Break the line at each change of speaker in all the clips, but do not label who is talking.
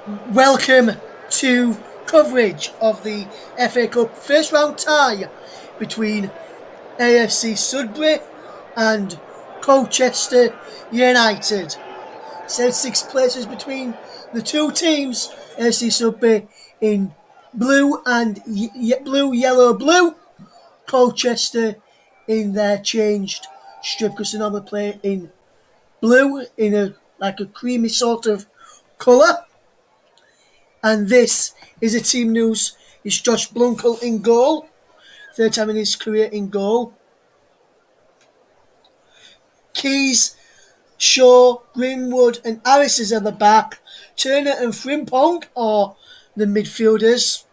Welcome to coverage of the FA Cup first round tie between AFC Sudbury and Colchester United. Said six places between the two teams. AFC Sudbury in blue and blue, yellow, blue. Colchester in their changed strip because they normally play in blue in a like a creamy sort of colour. And this is a team news. It's Josh Blunkel in goal. Third time in his career in goal. Keys, Shaw, Greenwood and Harris is at the back. Turner and Frimpong are the midfielders.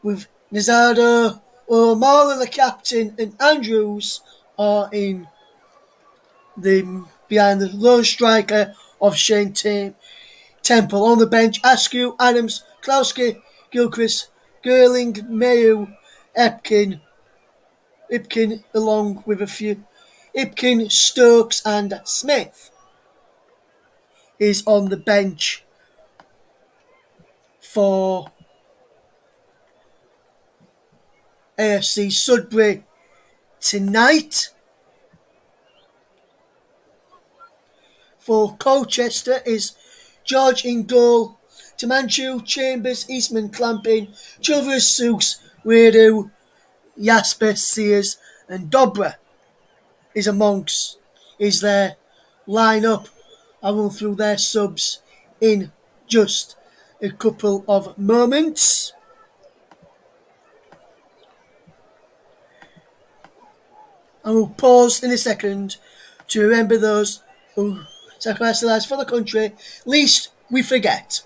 With Nazardo, O'Mara the captain and Andrews are in the behind the lone striker of Shane Temple. On the bench, Askew, Adams, Klauski, Gilchrist, Gerling, Mayu, Ipkin, along with a few. Ipkin, Stokes, and Smith is on the bench for AFC Sudbury tonight. For Colchester is George in goal, Tamanchu, Chambers, Eastman, Clamping, Chilvers, Seuss, Weirdo, Jasper, Sears, and Dobra is their line-up. I'll run through their subs in just a couple of moments. I will pause in a second to remember those who sacrificed their lives for the country, lest we forget.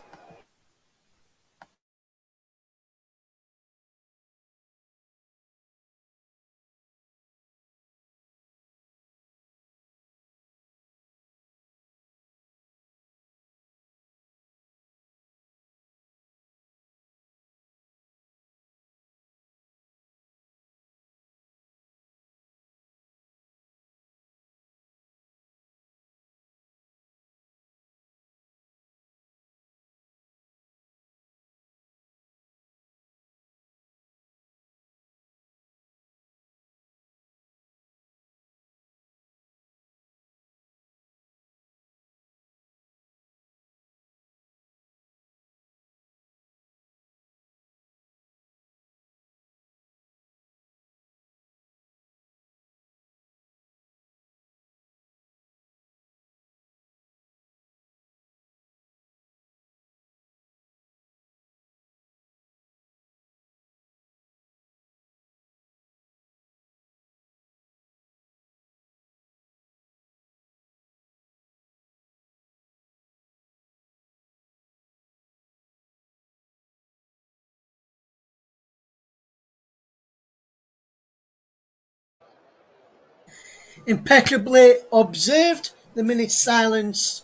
Impeccably observed the minute silence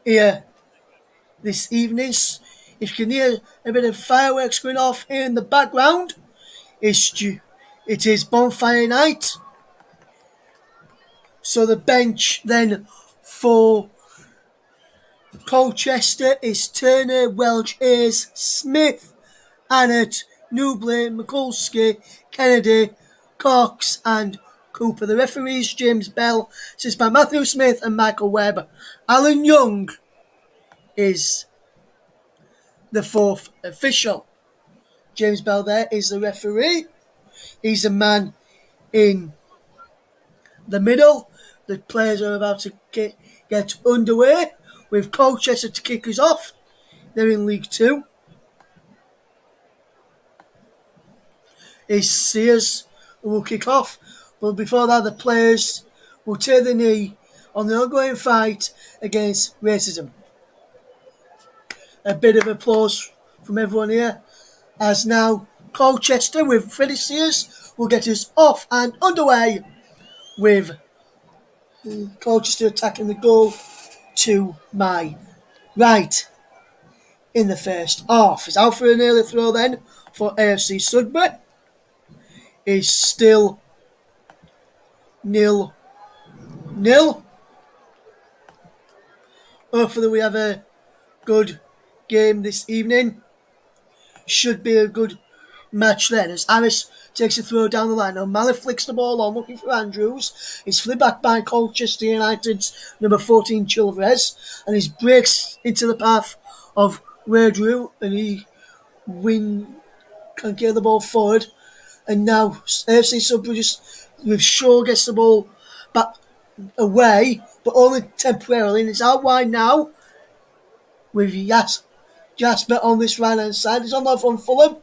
here this evening. If you can hear a bit of fireworks going off here in the background, it is bonfire night. So the bench then for Colchester is Turner, Welch, Ayres, Smith, Annett, Newbley, Mikulski, Kennedy, Cox and Cooper. The referees James Bell, assisted by Matthew Smith and Michael Webb. Alan Young is the fourth official. James Bell there is the referee. He's a man in the middle. The players are about to get underway with Colchester to kick us off. They're in League Two. It's Sears who will kick off. But before that, the players will take the knee on the ongoing fight against racism. A bit of applause from everyone here, as now Colchester with Freddie Sears will get us off and underway with Colchester attacking the goal to my right in the first half. It's out for an early throw then for AFC Sudbury. Is still 0-0. Hopefully we have a good game this evening. Should be a good match then, as Harris takes a throw down the line. O'Malley flicks the ball on, looking for Andrews. He's flipped back by Colchester United's number 14, Chilvers, and he breaks into the path of Wardrew, and he can get the ball forward. And now AFC Sudbury just with Shaw gets the ball back away, but only temporarily, and it's out wide now with Jasper on this right hand side. He's on that from Fulham,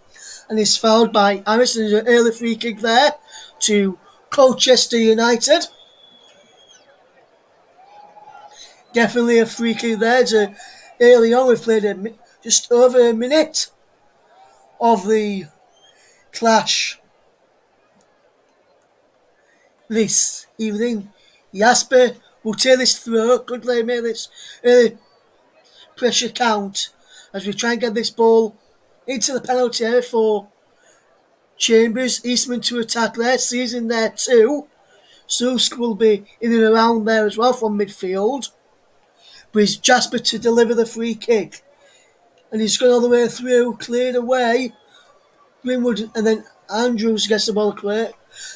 and he's fouled by Harris. There's an early free kick there to Colchester United. Definitely a free kick there. Early on, we've played just over a minute of the clash this evening. Jasper will take this throw. Good play, make this early pressure count as we try and get this ball into the penalty area for Chambers. Eastman to attack there, seizing there too. Susk will be in and around there as well from midfield. But it's Jasper to deliver the free kick. And he's gone all the way through, cleared away. Greenwood, and then Andrews gets the ball clear.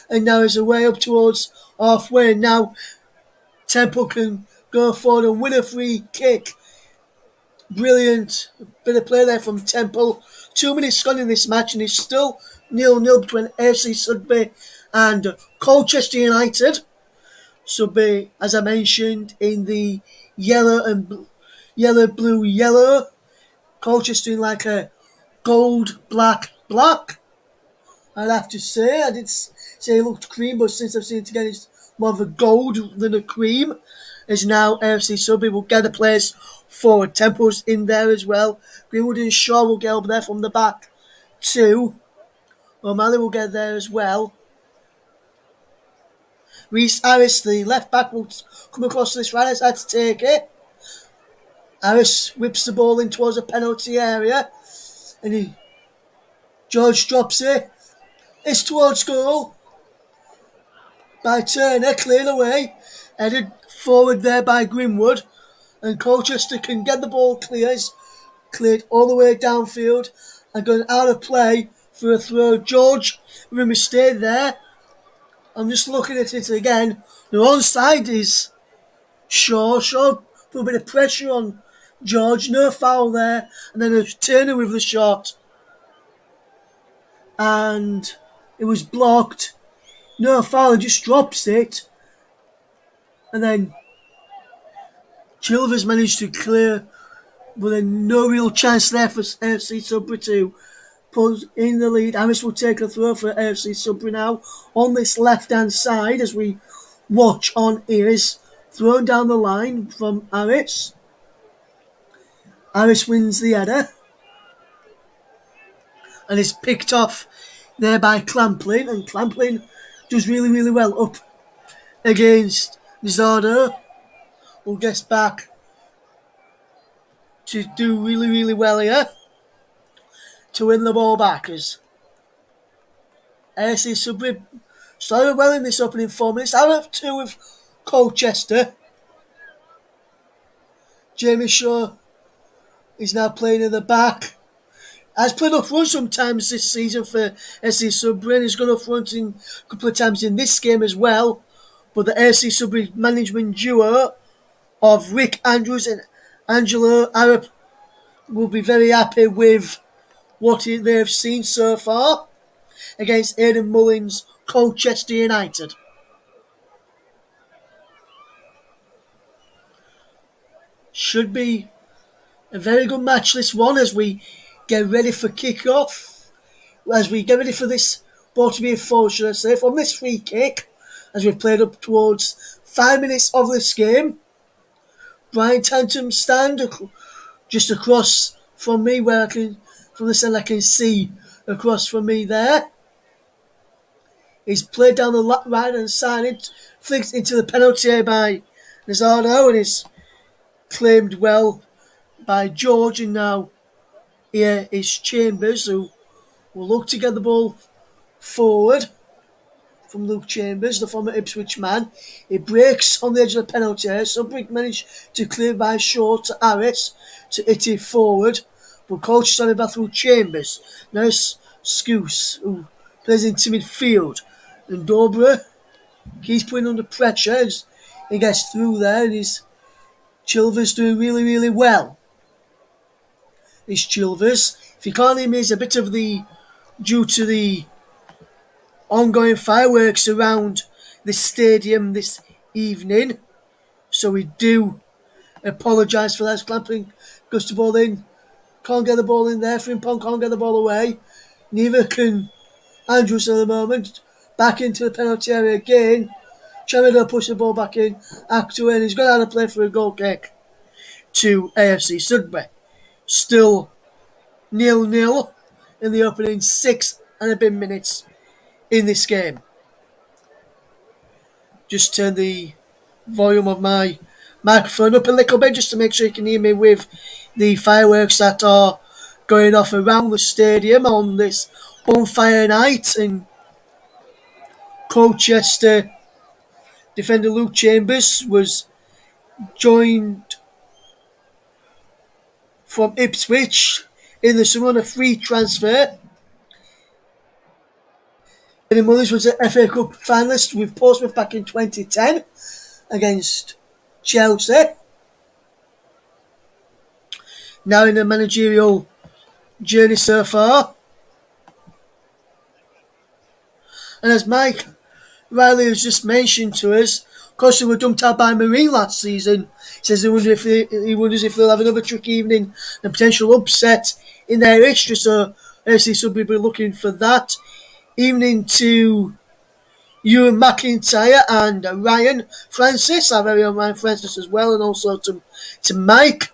And now he's away up towards halfway. Now Temple can go forward and win a free kick. Brilliant bit of play there from Temple. 2 minutes gone in this match, and it's still 0-0 between AFC Sudbury and Colchester United. Sudbury, as I mentioned, in the yellow, blue. Colchester in like a gold, black. I'd have to say. I did say it looked cream, but since I've seen it again, it's more of a gold than a cream. As now AFC Sudbury will get the players forward. Temple's in there as well. Greenwood and Shaw will get up there from the back too. O'Malley will get there as well. Reece Harris, the left back, will come across to this right side to take it. Harris whips the ball in towards the penalty area, and George drops it. It's towards goal by Turner, cleared away, headed forward there by Greenwood, and Colchester can get the ball cleared all the way downfield and going out of play for a throw. George with a mistake there. I'm just looking at it again. The onside is Shaw. Shaw put a bit of pressure on George. No foul there. And then a Turner with the shot. And it was blocked. No foul. He just drops it. And then Chilvers managed to clear, but then no real chance there for AFC Sudbury to put in the lead. Harris will take a throw for AFC Sudbury now on this left-hand side as we watch on here. Is thrown down the line from Harris. Harris wins the header. And is picked off there by Clamplin. And Clamplin does really, really well up against Lizardo, who gets back to do really, really well here to win the ball back. As AFC Sudbury started well in this opening 4 minutes. Out of 2 with Colchester. Jamie Shaw is now playing in the back. Has played up front sometimes this season for AFC Sudbury, and he's gone up front a couple of times in this game as well. But the AFC Sudbury management duo of Rick Andrews and Angelo Arab will be very happy with what they have seen so far against Aidan Mullins' Colchester United. Should be a very good match, this one, as we get ready for kick-off, as we get ready for this ball to be a foul, should I say, from this free kick, as we've played up towards 5 minutes of this game. Brian Tantum's stand just across from me, where from the centre I can see across from me there. He's played down the right hand side, it flicks into the penalty area by Lizardo, and is claimed well by George. And now here is Chambers, who will look to get the ball forward from Luke Chambers, the former Ipswich man. He breaks on the edge of the penalty area. Sudbury managed to clear by Shaw to Harris to hit it forward. But coach on about through Chambers. Nurse Scouse, who plays into midfield. And Dobra, he's putting under pressure as he gets through there, and his Chilvers doing really, really well. His Chilvers. If you can't hear me, it's a bit of the due to the ongoing fireworks around the stadium this evening. So we do apologise for that. Clamping goes the ball in. Can't get the ball in there. Frimpong can't get the ball away. Neither can Andrews at the moment. Back into the penalty area again. Chamado push the ball back in. Actor in. He's got out of play for a goal kick to AFC Sudbury. Still 0-0 in the opening 6 and a bit minutes in this game. Just turn the volume of my microphone up a little bit just to make sure you can hear me with the fireworks that are going off around the stadium on this bonfire night. And Colchester defender Luke Chambers was joined from Ipswich in the summer on a free transfer. Eddie Mullins was an FA Cup finalist with Portsmouth back in 2010 against Chelsea. Now in a managerial journey so far. And as Mike Riley has just mentioned to us, of course they were dumped out by Marine last season. He says he wonders if they'll have another tricky evening and potential upset in their history. So AFC Sudbury will be looking for that. Evening to Ewan McIntyre and Ryan Francis, our very own Ryan Francis as well, and also to Mike.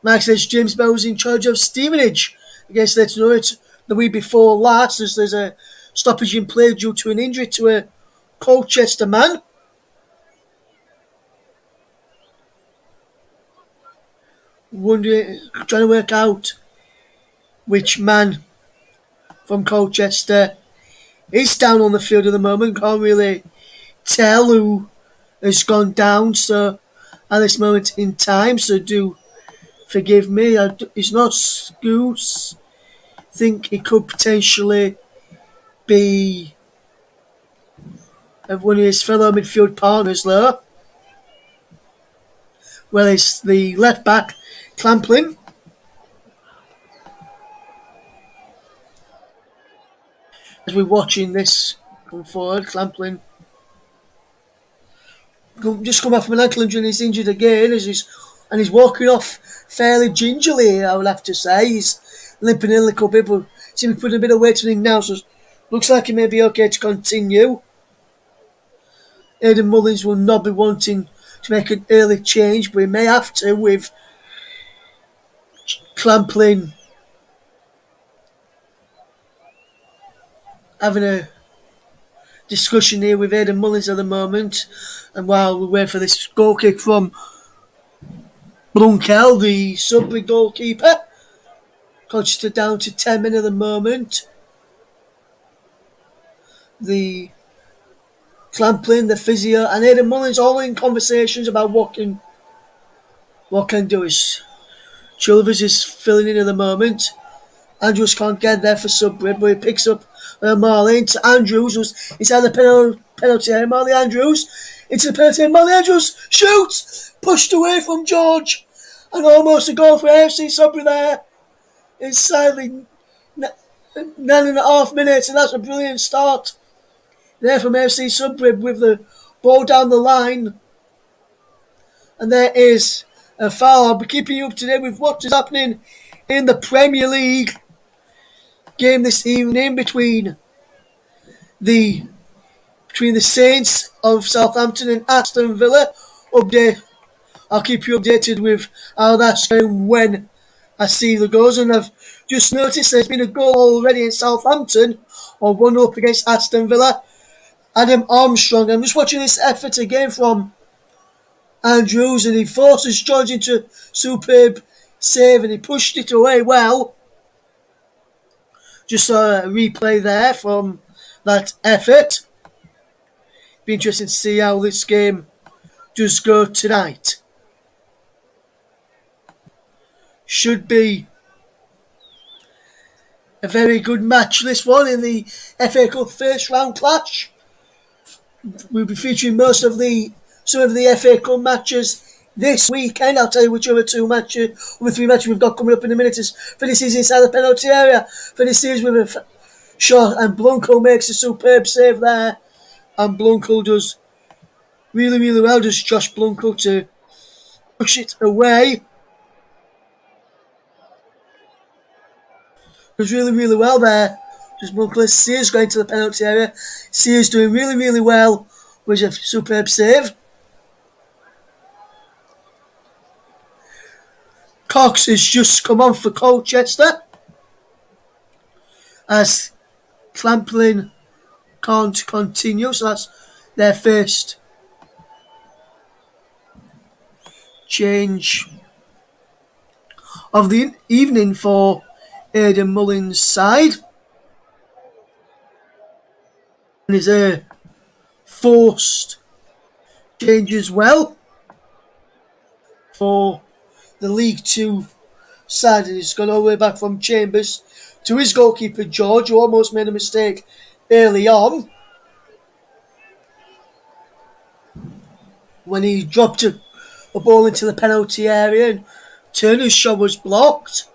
Mike says James Bell was in charge of Stevenage against Let's Norwich the week before last, as there's a stoppage in play due to an injury to a Colchester man. Trying to work out which man from Colchester is down on the field at the moment. Can't really tell who has gone down so at this moment in time, so do forgive me. It's not Scouse. I think it could potentially be one of his fellow midfield partners though. Well, it's the left back, Clamplin. As we're watching this come forward, Clamplin just come off from an ankle injury and he's injured again and he's walking off fairly gingerly, I would have to say. He's limping a little bit, but seems to be putting a bit of weight on him now, so looks like he may be okay to continue. Aidan Mullins will not be wanting to make an early change, but he may have to with Clamplin having a discussion here with Aidan Mullins at the moment. And while we wait for this goal kick from Blunkel, the Sudbury goalkeeper, Colchester down to 10 men at the moment. The Clamplin, the physio, and Aidan Mullins all in conversations about what can do. His Chilvers is filling in at the moment. Andrews can't get there for Sudbury, but he picks up Marley into Andrews, who's inside the penalty area. Marley Andrews into the penalty area. Marley Andrews shoots! Pushed away from George. And almost a goal for AFC Sudbury there. Inside the 9.5 minutes, and that's a brilliant start there from AFC Sudbury with the ball down the line. And there is a foul. I'll be keeping you up to date with what is happening in the Premier League game this evening between the Saints of Southampton and Aston Villa. I'll keep you updated with how that's going when I see the goals. And I've just noticed there's been a goal already in Southampton, or 1-up against Aston Villa. Adam Armstrong. I'm just watching this effort again from Andrews, and he forces George into superb save, and he pushed it away well. Just saw a replay there from that effort. Be interesting to see how this game does go tonight. Should be a very good match, this one, in the FA Cup first round clash. We'll be featuring some of the FA Cup matches this weekend. I'll tell you which other three matches we've got coming up in a minute is for this season inside the penalty area. For this series with a shot, and Blanco makes a superb save there, and Blanco does really, really well. Does Josh Blanco to push it away. Does really, really well there. Just Blanco. Sears going to the penalty area. Sears doing really, really well with a superb save. Cox has just come on for Colchester as Clamplin can't continue, so that's their first change of the evening for Aidan Mullins' side. And is a forced change as well for the League Two side. And he's gone all the way back from Chambers to his goalkeeper George, who almost made a mistake early on when he dropped a ball into the penalty area and Turner's shot was blocked.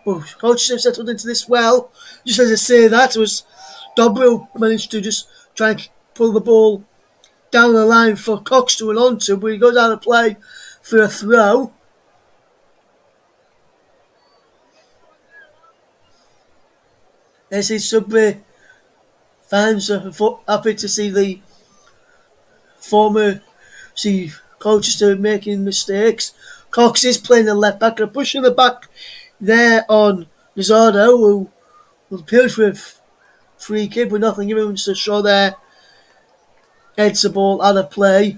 But Colchester settled into this well. Just as I say that, it was Dobril managed to just try and pull the ball down the line for Cox to run onto, but he goes out of play for a throw. AFC Sudbury fans are happy to see the Colchester making mistakes. Cox is playing the left back and pushing the back there on Rizzardo, who appealed for a free kick with nothing given to show there. Heads the ball out of play.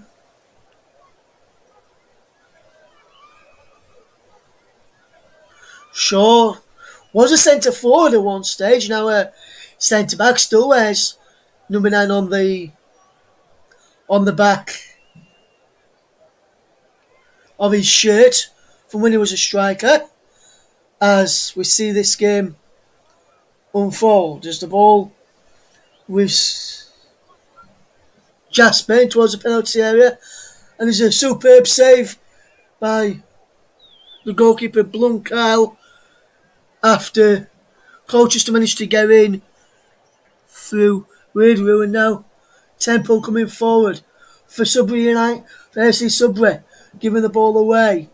Shaw was a centre forward at one stage, now a centre back, still wears number 9 on the back of his shirt from when he was a striker. As we see this game unfold, as the ball with Jasper towards the penalty area, and there's a superb save by the goalkeeper Blunkyle after Colchester managed to get in through Weirdrew, and now Temple coming forward for Sudbury United, for AFC Sudbury, giving the ball away.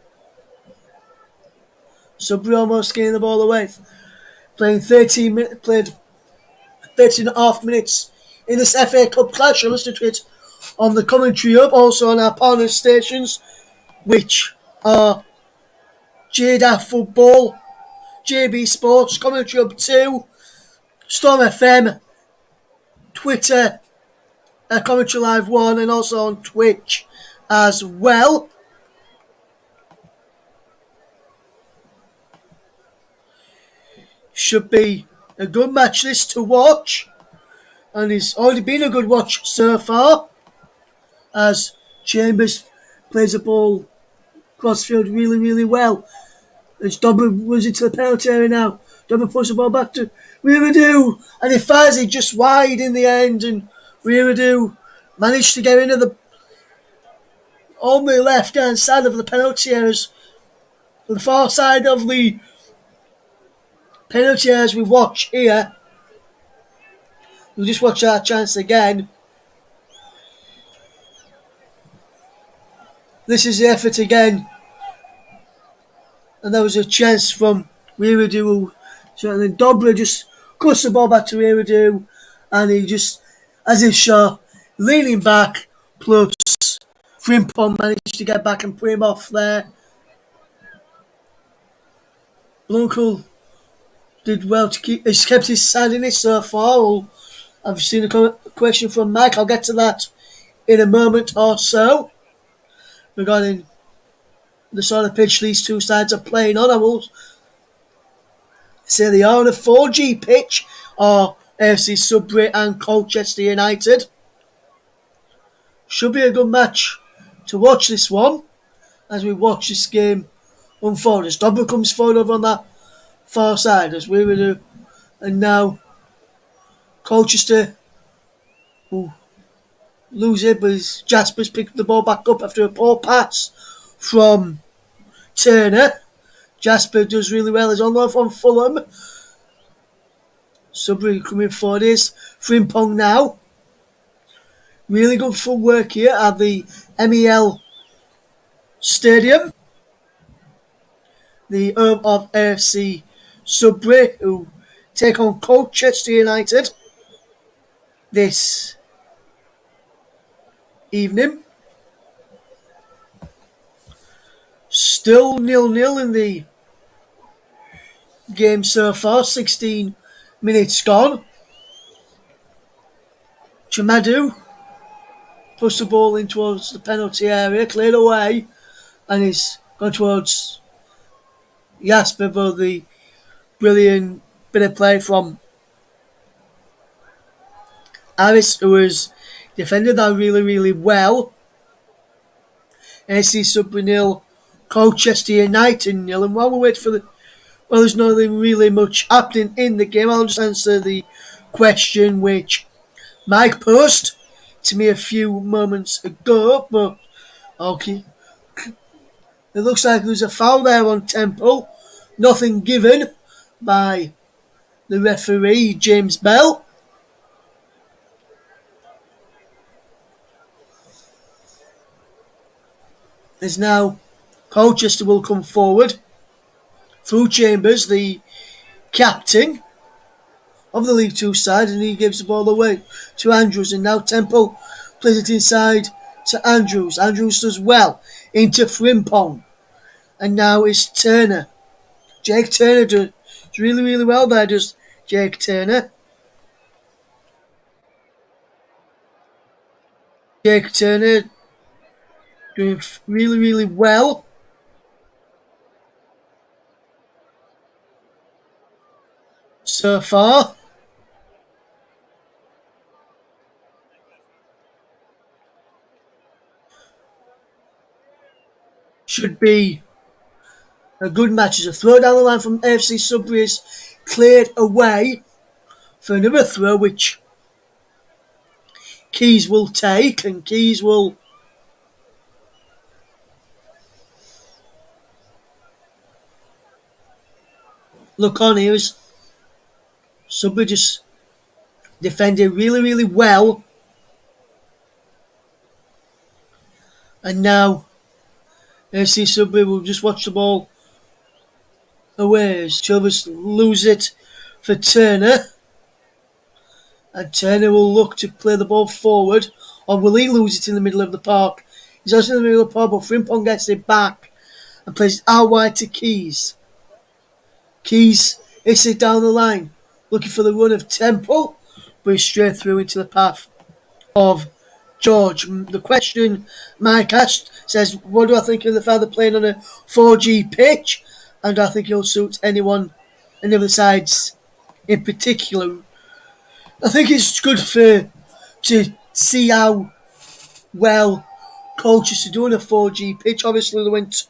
Sudbury almost getting the ball away. Played 13 and a half minutes in this FA Cup clash. You're listening to it on the commentary hub, also on our partner stations, which are JDA Football, JB Sports, Commentary Hub 2, Storm FM, Twitter, Commentary Live 1, and also on Twitch as well. Should be a good match this to watch, and it's already been a good watch so far as Chambers plays the ball crossfield really, really well. As Dobber runs into the penalty area now. Dobber puts the ball back to Weirdrew, and he fires it just wide in the end, and Weirdrew managed to get into on the left hand side of the penalty areas, the far side of the penalty areas we watch here. We'll just watch our chance again. This is the effort again. And there was a chance from Weirdrew. So then Dobler just cuts the ball back to Weirdrew, and he just, as he shot, leaning back, plus Frimpong managed to get back and put him off there. Blunkle did well to he's kept his side in it so far. I've seen a question from Mike. I'll get to that in a moment or so regarding the sort of pitch these two sides are playing on. I will say they are on a 4G pitch, are AFC Sudbury and Colchester United. Should be a good match to watch this one, as we watch this game unfold as Dobber comes forward over on that far side as we were, and now Colchester will lose it, but Jasper's picked the ball back up after a poor pass from Turner. Jasper does really well. He's on loan from Fulham. Sudbury coming forward is Frimpong now. Really good footwork here at the MEL Stadium. The home of AFC Sudbury, who take on Colchester United this evening. Still 0-0 in the game so far, 16 minutes gone. Chamadu puts the ball in towards the penalty area, cleared away, and is gone towards Jasper, but the brilliant bit of play from Harris, who has defended that really, really well. AC Sudbury 0, Colchester United 0, and while we wait for the... Well, there's nothing really much happening in the game. I'll just answer the question which Mike posed to me a few moments ago, but okay. It looks like there's a foul there on Temple. Nothing given by the referee, James Bell. As now Colchester will come forward through Chambers, the captain of the League 2 side, and he gives the ball away to Andrews, and now Temple plays it inside to Andrews. Andrews does well into Frimpong, and now it's Turner. Jake Turner does really, really well there, does Jake Turner. Jake Turner doing really, really well. So far. Should be a good match. As a throw down the line from AFC Sudbury is cleared away for another throw, which Keys will take, and Keys will look on here as Sudbury just defended really, really well. And now AFC Sudbury will just watch the ball away as Chilvers lose it for Turner. And Turner will look to play the ball forward, or will he lose it in the middle of the park? He's also in the middle of the park, but Frimpong gets it back and plays it out wide to Keys. Keys hits it down the line, looking for the run of Temple, but he's straight through into the path of George. The question Mike asked says, what do I think of the father playing on a 4G pitch? And I think he'll suit anyone, any of the sides in particular. I think it's good to see how well Colchester doing a 4G pitch. Obviously, they went...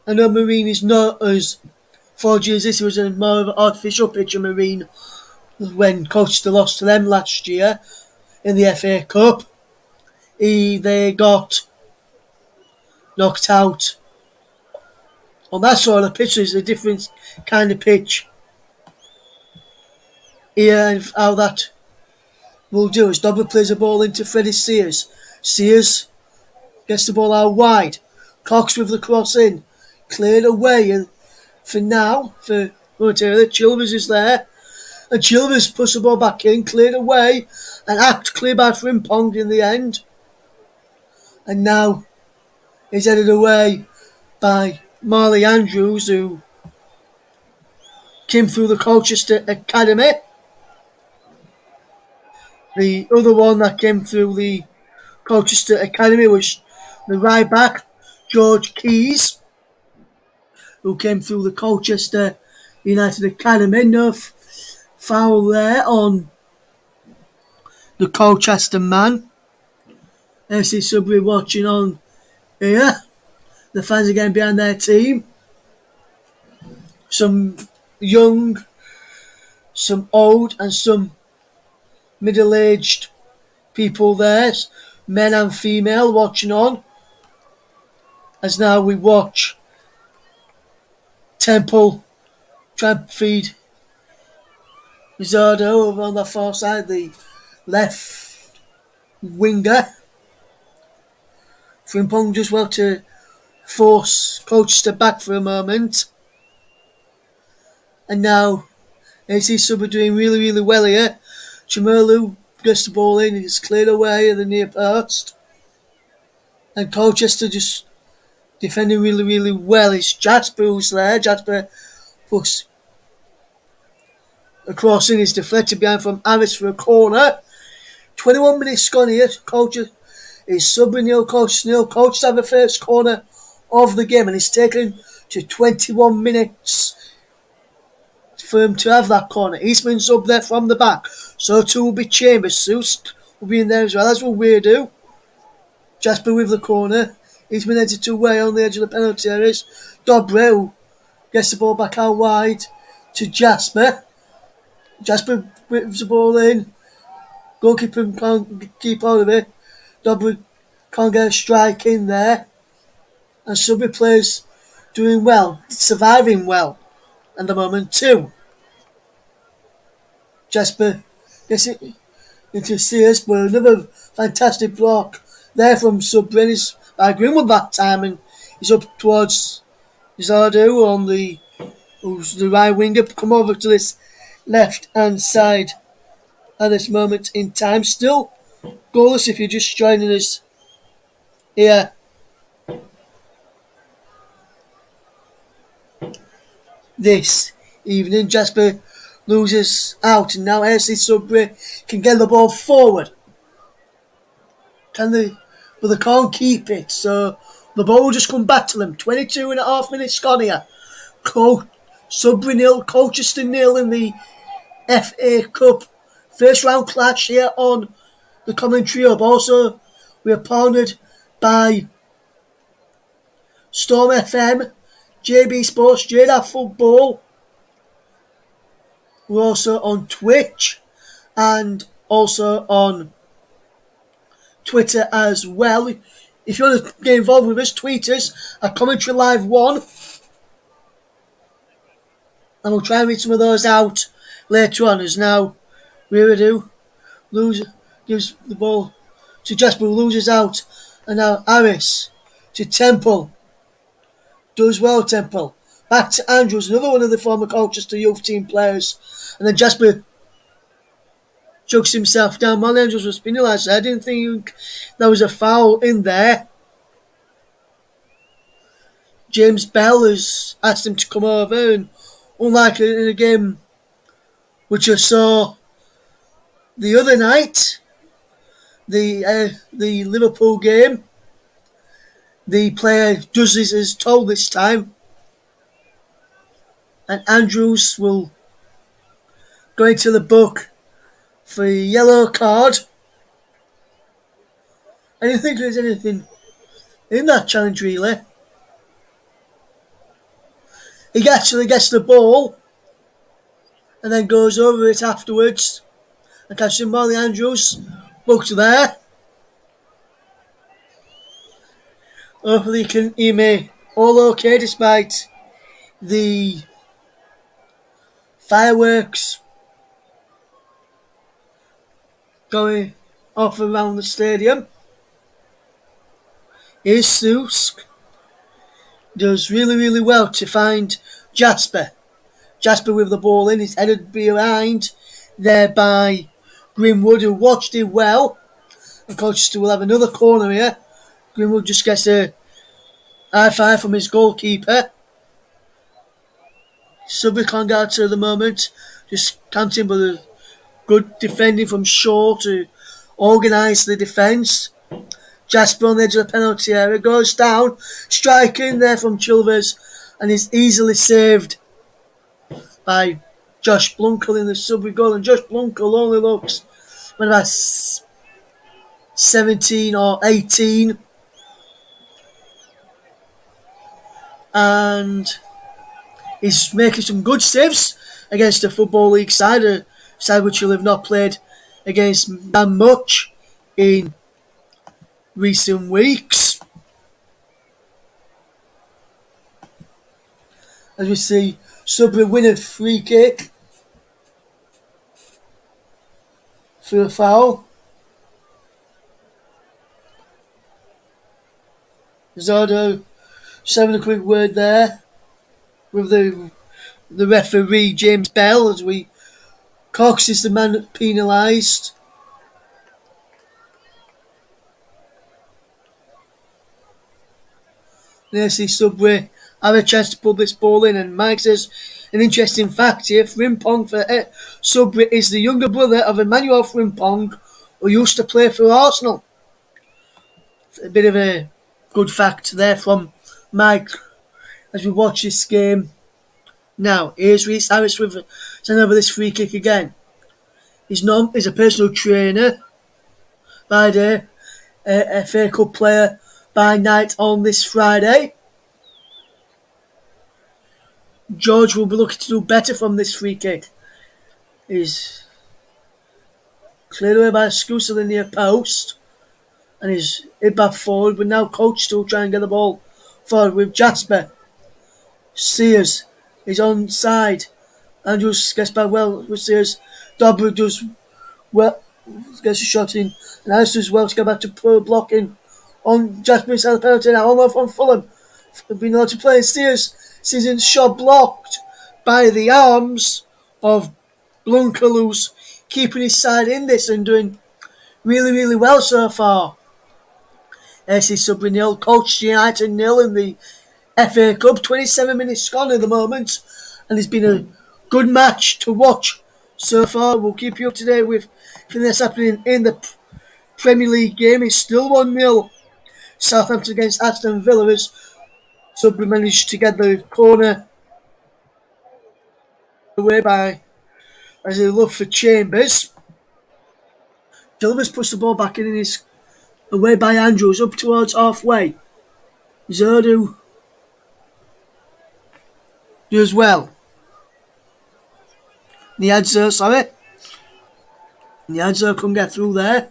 I know Marine is not as 4G as this. It was a more of an artificial pitch in Marine when Colchester lost to them last year in the FA Cup. They got knocked out on that sort of pitch. It's a different kind of pitch here, and how that will do is Dobber plays the ball into Freddie Sears. Sears gets the ball out wide. Cox with the cross in. Cleared away, and for now, for momentarily, Chilvers is there. And Chilvers puts the ball back in, cleared away, and act clear by Frimpong in the end. And now is headed away by Marley Andrews, who came through the Colchester Academy. The other one that came through the Colchester Academy was the right back, George Keys, who came through the Colchester United Academy. No foul there on the Colchester man. AFC Sudbury watching on here. The fans are getting behind their team. Some young, some old, and some middle-aged people there, men and female, watching on. As now we watch Temple try and feed Rizzardo over on the far side, the left winger. Frimpong does well to force Colchester back for a moment. And now AFC Sudbury doing really, really well here. Chimurlu gets the ball in, it's cleared away at the near post. And Colchester just defending really, really well. It's Jasper who's there. Jasper puts a cross in, is deflected behind from Harris for a corner. 21 minutes gone here. Colchester is Sudbury nil, Colchester nil. Colchester have the first corner of the game, and it's taken to 21 minutes for him to have that corner. Eastman's up there from the back. So too will be Chambers. Seuss will be in there as well, as will Weirdo. Jasper with the corner. Eastman heads it away on the edge of the penalty areas. Dobreu gets the ball back out wide to Jasper. Jasper whips the ball in. Goalkeeper can't keep hold of it. Dobreu can't get a strike in there. And Sudbury players doing well, surviving well at the moment too. Jasper gets it into Sears, but another fantastic block there from Sudbury by Greenwood that time, and he's up towards Rizzardo on who's the right winger. Come over to this left hand side at this moment in time. Still goalless if you're just joining us here. This evening, Jasper loses out, and now AFC Sudbury can get the ball forward. Can they? But they can't keep it, so the ball will just come back to them. 22 and a half minutes gone here. Sudbury nil, Colchester nil in the FA Cup first round clash here on the commentary hub. Also, we are partnered by Storm FM, JB Sports, JDA Football. We're also on Twitch and also on Twitter as well. If you want to get involved with us, tweet us at Commentary Live 1. And we'll try and read some of those out later on. As now Weirdo gives the ball to Jasper, who loses out. And now Harris to Temple. Does well, Temple. Back to Andrews, another one of the former Colchester youth team players. And then Jasper chucks himself down. Molly Andrews was penalised. I didn't think there was a foul in there. James Bell has asked him to come over, and unlike in a game which I saw the other night, the Liverpool game, the player does this as told this time, and Andrews will go into the book for a yellow card. I didn't think there's anything in that challenge really. He actually gets the ball and then goes over it afterwards and catches Molly Andrews booked there. Hopefully you can hear me all okay despite the fireworks going off around the stadium. Here's Seuss. Does really, really well to find Jasper. Jasper with the ball in. He's headed behind there by Greenwood, who watched it well. And Colchester will have another corner here. Greenwood just gets a high five from his goalkeeper. Sudbury can't get to the moment. Just counting, but a good defending from Shaw to organise the defence. Jasper on the edge of the penalty area goes down, striking there from Chilvers, and is easily saved by Josh Blunkel in the Sudbury goal. And Josh Blunkel only looks about 17 or 18. and he's making some good saves against the Football League side, a side which will have not played against that much in recent weeks. As we see, Sudbury win a free kick for a foul. Zordo just having a quick word there with the referee James Bell as Cox is the man penalised. AFC Sudbury have a chance to pull this ball in, and Mike says an interesting fact here. Frimpong for Sudbury is the younger brother of Emmanuel Frimpong, who used to play for Arsenal. A bit of a good fact there from Mike as we watch this game. Now, here's Reece Harris with sending over this free kick again. He's a personal trainer by day, a FA Cup player by night on this Friday. George will be looking to do better from this free kick. He's cleared away by Scouse to the near post and he's hit back forward, but now Coach still trying to get the ball forward with Jasper. Sears is on side. Andrews gets back well with Sears. Dobber does well, gets a shot in, and Alice does well to get back to pro blocking on Jasper inside the penalty now. Almost from Fulham. Being allowed to play. Sears sees his shot blocked by the arms of Blunker, who's keeping his side in this and doing really, really well so far. AFC Sudbury 0, Colchester United 0 in the FA Cup. 27 minutes gone at the moment, and it's been a good match to watch so far. We'll keep you up to date with everything that's happening in the Premier League game. It's still 1-0. Southampton against Aston Villa as Sudbury managed to get the corner away by as they look for Chambers. Chambers puts the ball back in and is away by Andrews up towards halfway. Zordo does well. Niadzur couldn't get through there.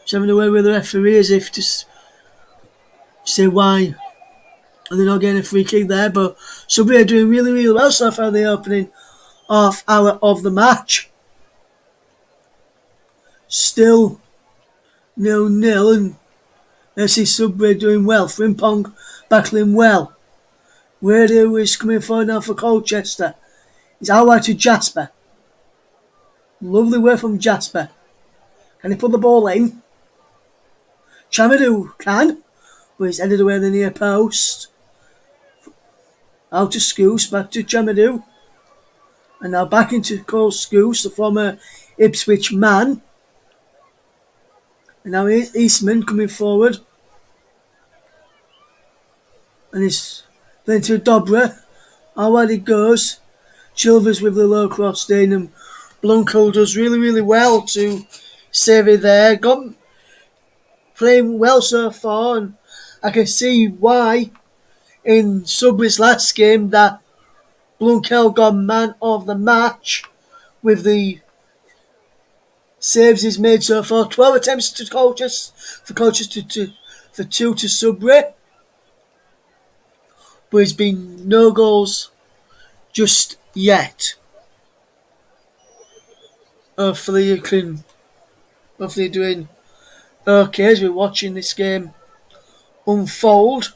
He's having away with the referee as if to say why they're not getting a free kick there, but Sudbury are doing really, really well so far in the opening half hour of the match. Still 0-0 and AFC Sudbury doing well. Frimpong battling well. Weirdo is coming forward now for Colchester. He's out wide to Jasper. Lovely work from Jasper. Can he put the ball in? Chamadou can, but he's headed away the near post. Out to Scouse, back to Chamadou. And now back into Cole Scouse, the former Ipswich man. And now here's Eastman coming forward. And he's playing to Dobra. How wide it goes. Chilvers with the low cross in, and Blunkel does really, really well to save it there. Got playing well so far, and I can see why in Sudbury's last game that Blunkel got man of the match with the saves he's made so far. 12 attempts to Colchester, for 2 to Sudbury, but it's been no goals just yet. Hopefully you're doing okay as we're watching this game unfold.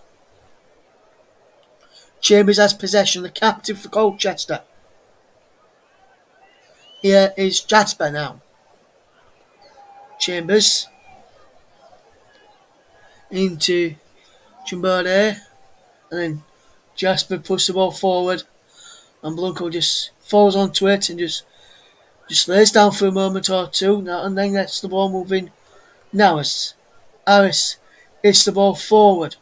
Chambers has possession, the captain for Colchester. Here is Jasper now. Chambers into Chimbode, and then Jasper pushes the ball forward, and Blanco just falls onto it and just lays down for a moment or two, and then gets the ball moving. Now as Harris hits the ball forward.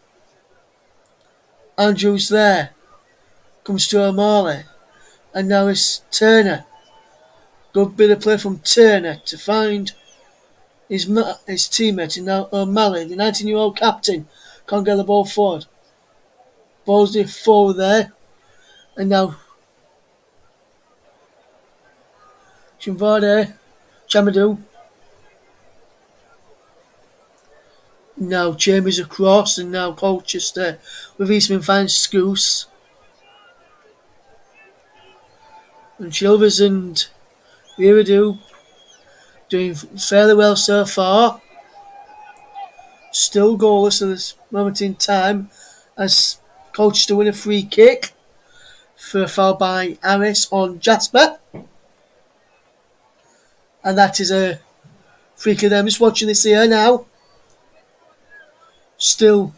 Andrews there, comes to O'Malley, and now it's Turner. Good bit of play from Turner to find his teammate, and now O'Malley, the 19-year-old captain, can't get the ball forward. Balls it forward there. And now Chimvade, Chamadou. Now Chambers across, and now Colchester with Eastman finds Scouse. And Chilvers and Viridou doing fairly well so far. Still goalless at this moment in time as Colchester win a free kick for a foul by Harris on Jasper. And that is a free kick. I'm just watching this here now. Still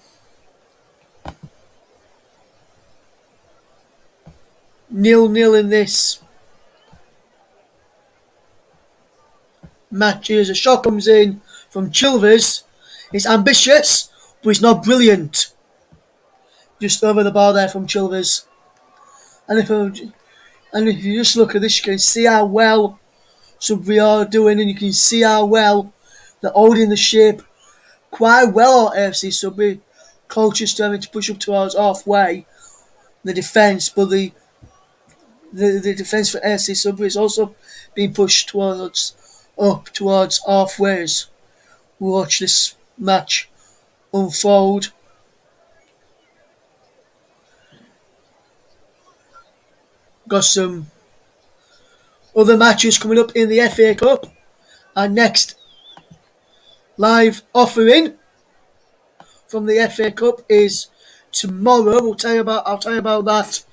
0-0 in this match. As a shot comes in from Chilvers. It's ambitious, but it's not brilliant. Just over the bar there from Chilvers. And if you just look at this, you can see how well Sudbury are doing, and you can see how well they're holding the shape quite well at AFC Sudbury. Colchester having to push up towards halfway the defence, but the defence for AFC Sudbury is also being pushed towards halfway. We watch this match unfold. Got some other matches coming up in the FA Cup. Our next live offering from the FA Cup is tomorrow. I'll tell you about that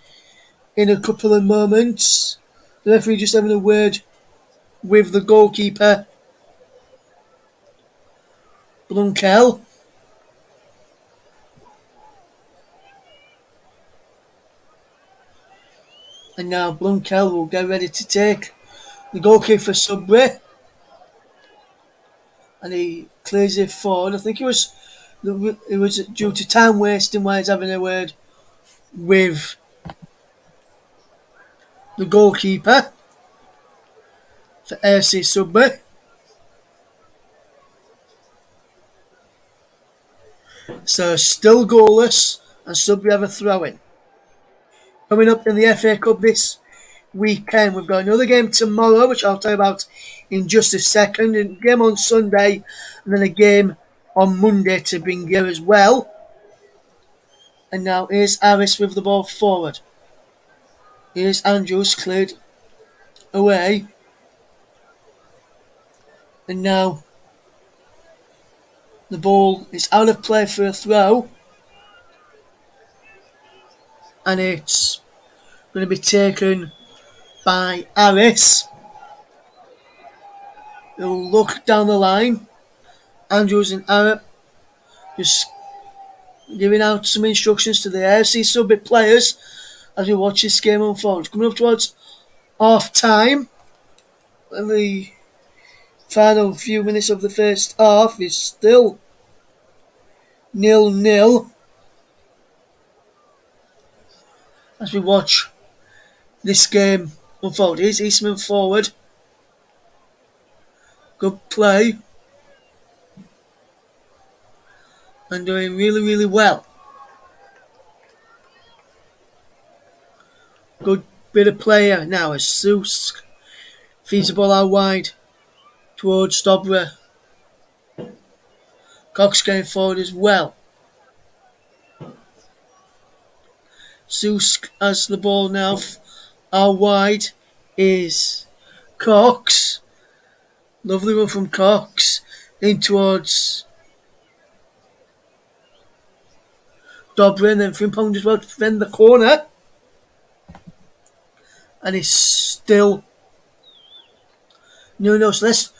in a couple of moments. The referee just having a word with the goalkeeper, Blunkel. And now Blunkel will get ready to take the goalkeeper for Sudbury. And he clears it forward. I think it was due to time wasting while he's having a word with the goalkeeper for AFC Sudbury. So still goalless, and Sudbury have a throw-in. Coming up in the FA Cup this weekend, we've got another game tomorrow, which I'll tell you about in just a second. A game on Sunday, and then a game on Monday to bring here as well. And now here's Harris with the ball forward. Here's Andrews cleared away. And now the ball is out of play for a throw. And it's going to be taken by Harris. He'll look down the line. Andrews and Arab just giving out some instructions to the AFC Sudbury players as we watch this game unfold. Coming up towards half time, and the final few minutes of the first half is still 0-0 as we watch this game unfold. Here's Eastman forward. Good play. And doing really, really well. Good bit of player now as Seuss feeds the ball out wide towards Dobra. Cox going forward as well. Seuss has the ball now. Out wide is Cox. Lovely run from Cox in towards Dobrin, and then Frimpong as well to defend the corner. And it's still 0-0. So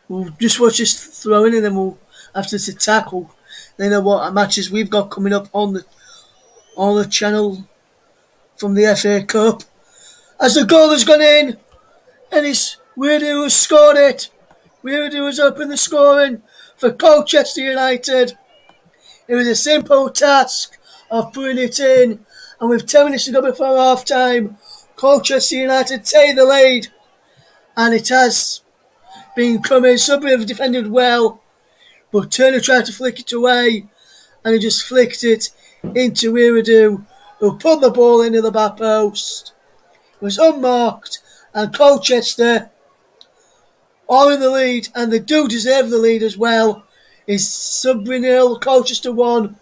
we'll just watch this throw in, and then we'll, after the tackle, then know what matches we've got coming up on the channel from the FA Cup. As the goal has gone in, and it's Weirdy who has scored it. Weirdy has opened the scoring for Colchester United. It was a simple task of putting it in, and with 10 minutes to go before half time, Colchester United take the lead, and it has been coming. Sudbury have defended well, but Turner tried to flick it away, and he just flicked it into Eridu, who put the ball into the back post. It was unmarked, and Colchester are in the lead, and they do deserve the lead as well. It's Sudbury 0, Colchester 1.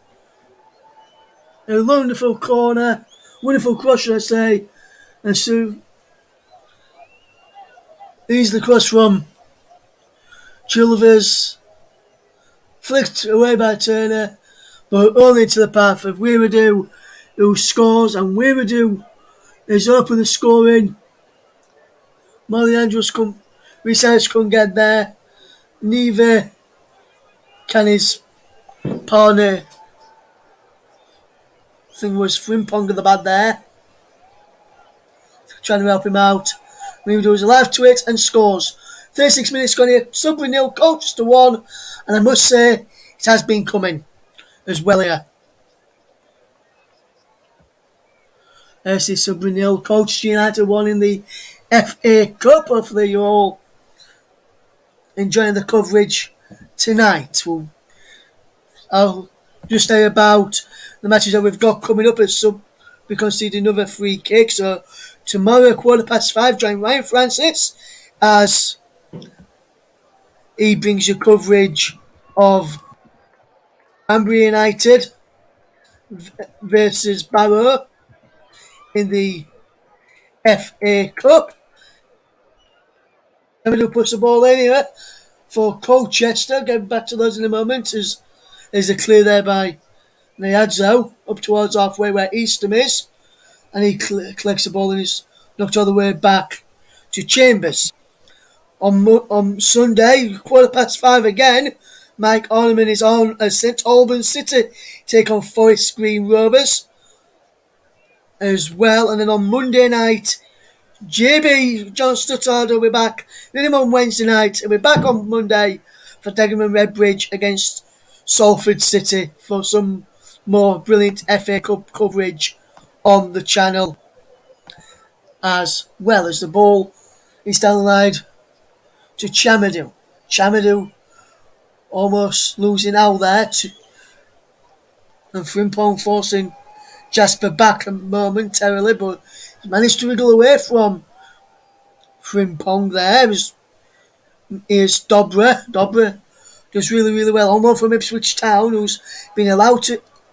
A wonderful corner, wonderful cross, should I say, and so easily cross from Chilvers, flicked away by Turner, but only into the path of Weiradu, who scores, and Weiradu is open the scoring. Molly Andrews couldn't get there. Neither can his partner. I think it was Frimpong at the bad there, trying to help him out. Weiradu is alive to it and scores. 36 minutes gone here. Sudbury 0, Colchester 1, and I must say it has been coming as well here. AFC Sudbury 0, Colchester United 1 in the FA Cup. Hopefully you're all enjoying the coverage tonight. I'll just say about the matches that we've got coming up as we conceded another free kick. So tomorrow, 5:15, join Ryan Francis as he brings you coverage of Ambury United versus Barrow in the FA Cup. I'm going to push the ball in here for Colchester. Getting back to those in a moment. There's a clear there by Niadzo up towards halfway where Eastham is, and he collects the ball and is knocked all the way back to Chambers. On Sunday, 5:15 again, Mike Orneman is on as St Albans City take on Forest Green Rovers as well. And then on Monday night, JB John Stuttard will be back. Then him on Wednesday night. He'll be back on Monday for Dagenham Redbridge against Salford City for some more brilliant FA Cup coverage on the channel, as well as the ball is down the line to Chamadou. Chamadou almost losing out there, and Frimpong forcing Jasper back momentarily, but he managed to wriggle away from Frimpong there. Here's Dobra. Dobra does really, really well. Although from Ipswich Town, who's been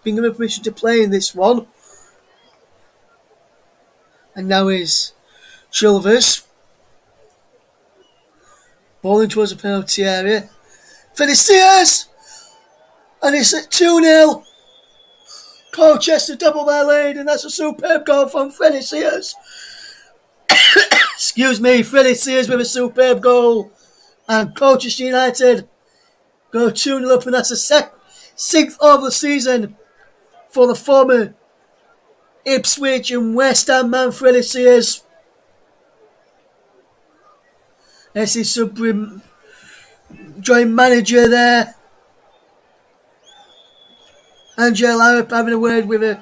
given permission to play in this one. And now is Chilvers. Ball towards the penalty area. Finishes! And it's at 2-0. Colchester double their lead, and that's a superb goal from Freddie Sears. Excuse me, Freddie Sears with a superb goal. And Colchester United go 2-0 up, and that's the sixth of the season for the former Ipswich and West Ham man Freddie Sears. SC Sudbury joint manager there, Angel Harrop, having a word with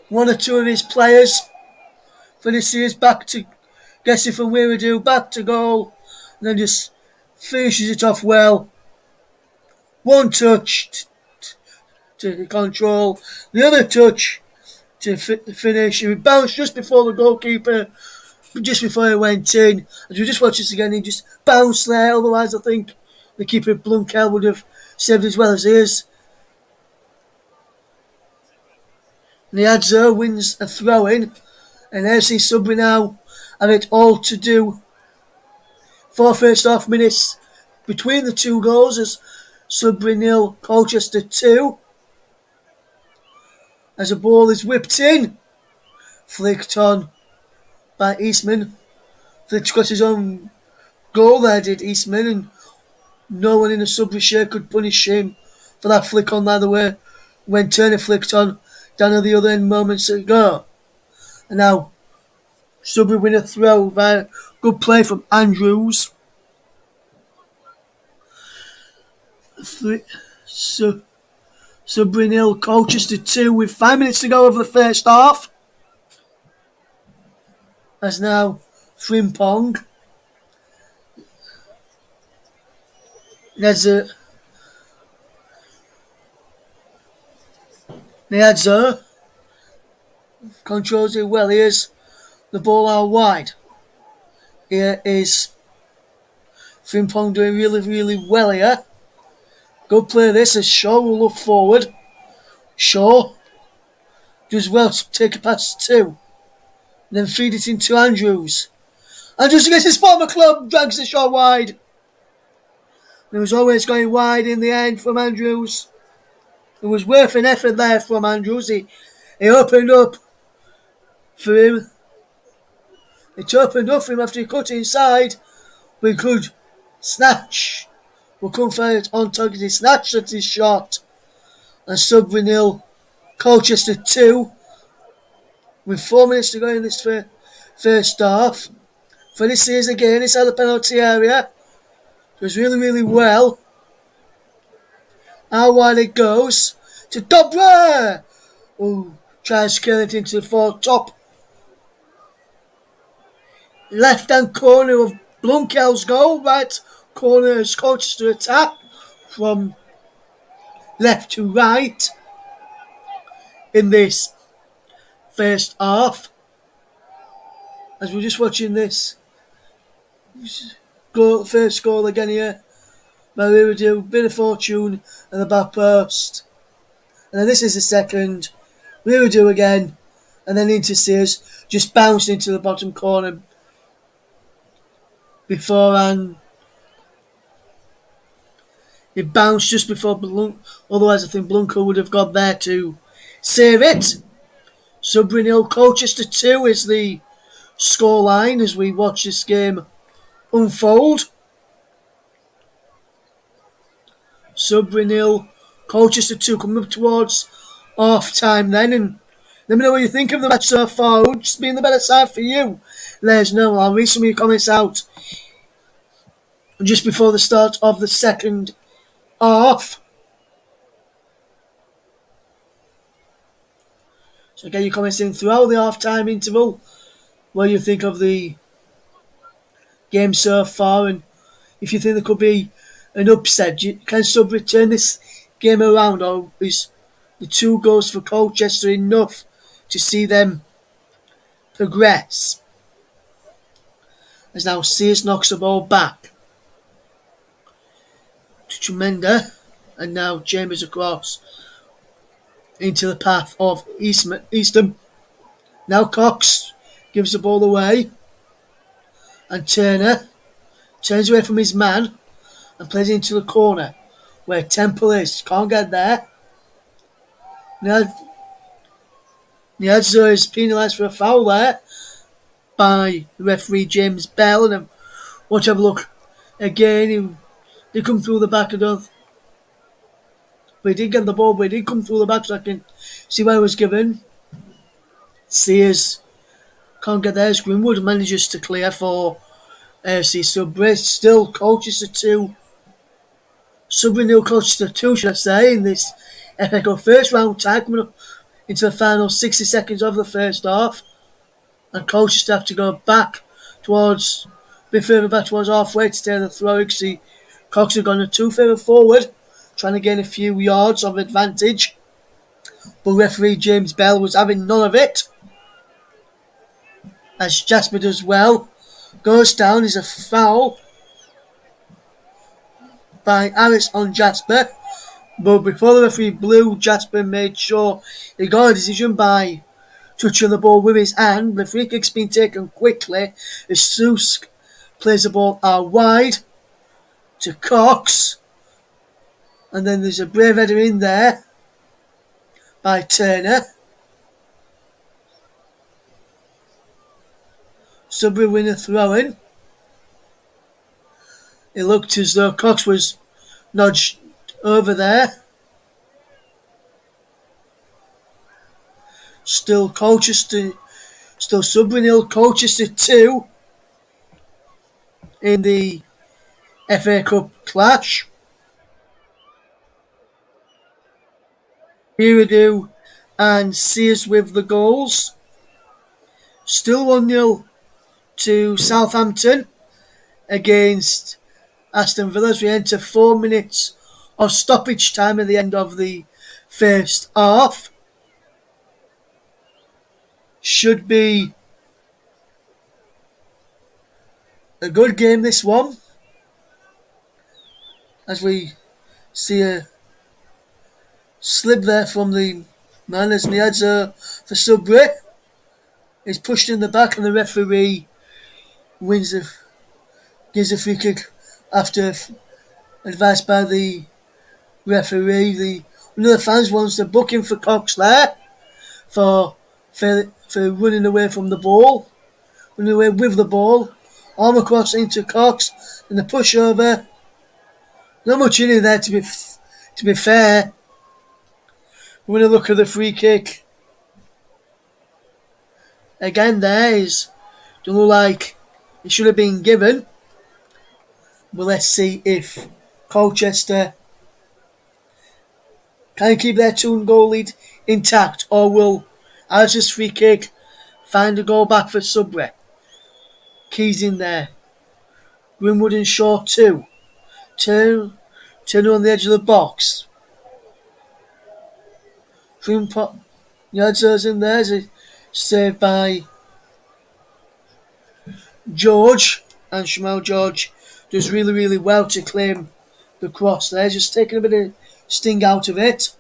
one or two of his players. Freddie Sears back to guessing from Weiradu, back to goal, and then just finishes it off well. One touch to control, the other touch to finish. He bounced just before the goalkeeper, just before he went in. As we just watch this again, he just bounced there. Otherwise, I think the keeper Blunkel would have saved as well as he is. Niadzo wins a throw-in, and AFC Sudbury now have it all to do for first half minutes between the two goals as Sudbury 0, Colchester 2. As a ball is whipped in, flicked on by Eastman. Flicked across his own goal there, did Eastman, and no one in the Sudbury shirt could punish him for that flick on the other way when Turner flicked on down at the other end moments ago. And now Sudbury win a throw via good play from Andrews. Sudbury 0, Colchester 2 with 5 minutes to go over the first half. As now Frimpong. There's Niadzur controls it well. Here's the ball out wide. Here is Frimpong doing really, really well here. Good play this as Shaw will look forward. Shaw does well to take a pass two. Then feed it into Andrews. Andrews against his former club, drags the shot wide. It was always going wide in the end from Andrews. It was worth an effort there from Andrews. He opened up for him. It opened up for him after he cut inside. But he could snatch. Will come for it on target. He snatched at his shot. And Sudbury 0, Colchester 2. With 4 minutes to go in this first half. For this series again, inside the penalty area. It was really, really well. How wide it goes to Dobra, who tries to kill it into the top left-hand corner of Blunkel's goal. Right corner is Colchester attack from left to right in this first half. As we're just watching this first goal again here, by Riverdew, bit of fortune at the back post. And then this is the second. Riverdew again, and then into Sears, just bounced into the bottom corner beforehand. It bounced just before Blunk, otherwise I think Blunker would have got there to save it. Sudbury 0, Colchester 2 is the scoreline as we watch this game unfold. Sudbury 0, Colchester 2, coming up towards half time then, and let me know what you think of the match so far. Who's been the better side for you? Let us know. I'll read some of your comments out just before the start of the second half. So get your comments in throughout the half-time interval. What you think of the game so far, and if you think there could be an upset. Can Sudbury turn this game around, or is the 2 goals for Colchester enough to see them progress? As now Sears knocks the ball back to Tremenda, and now Chambers across into the path of Eastham. Now Cox gives the ball away, and Turner turns away from his man and plays into the corner where Temple is. Can't get there. Niadzur is penalised for a foul there by the referee James Bell, and want to have a look again. He come through the back, but he did get the ball, but he did come through the back, so I can see where it was given. Sears can't get there as Grimwood manages to clear for AFC Sudbury. Still Colchester 2, Sudbury 0, Colchester 2 should I say, in this FA Cup first round tie, coming up into the final 60 seconds of the first half. And Colchester have to go back towards, a bit further back towards halfway to take the throw. You can see Cox have gone a 2 further forward, trying to gain a few yards of advantage. But referee James Bell was having none of it. As Jasper does well. Goes down, is a foul by Harris on Jasper. But before the referee blew, Jasper made sure he got a decision by touching the ball with his hand. The free kick's been taken quickly as Susk plays the ball out wide to Cox. And then there's a brave header in there by Turner. Sudbury win a throw-in. It looked as though Cox was nudged over there. Still Sudbury 0, Colchester 2 in the FA Cup clash. Hiradu and Sears with the goals. Still 1-0 to Southampton against Aston Villa as we enter 4 minutes of stoppage time at the end of the first half. should be a good game, this one, as we see a slip there from the man as the heads for Sudbury. Is pushed in the back and the referee gives a free kick after advice by the referee. One of the fans wants to book him for Cox there for running away from the ball, running away with the ball, arm across into Cox and the pushover. Not much in it there to be fair. We're going to look at the free kick again. Don't look like it should have been given. But let's see if Colchester can keep their 2-goal lead intact, or will Alice's free kick find a goal back for Sudbury. Keys in there. Grimwood and Shaw 2. Turner on the edge of the box. Yadzer's in there. Saved by George. And Shamal George does really, really well to claim the cross there. Just taking a bit of sting out of it.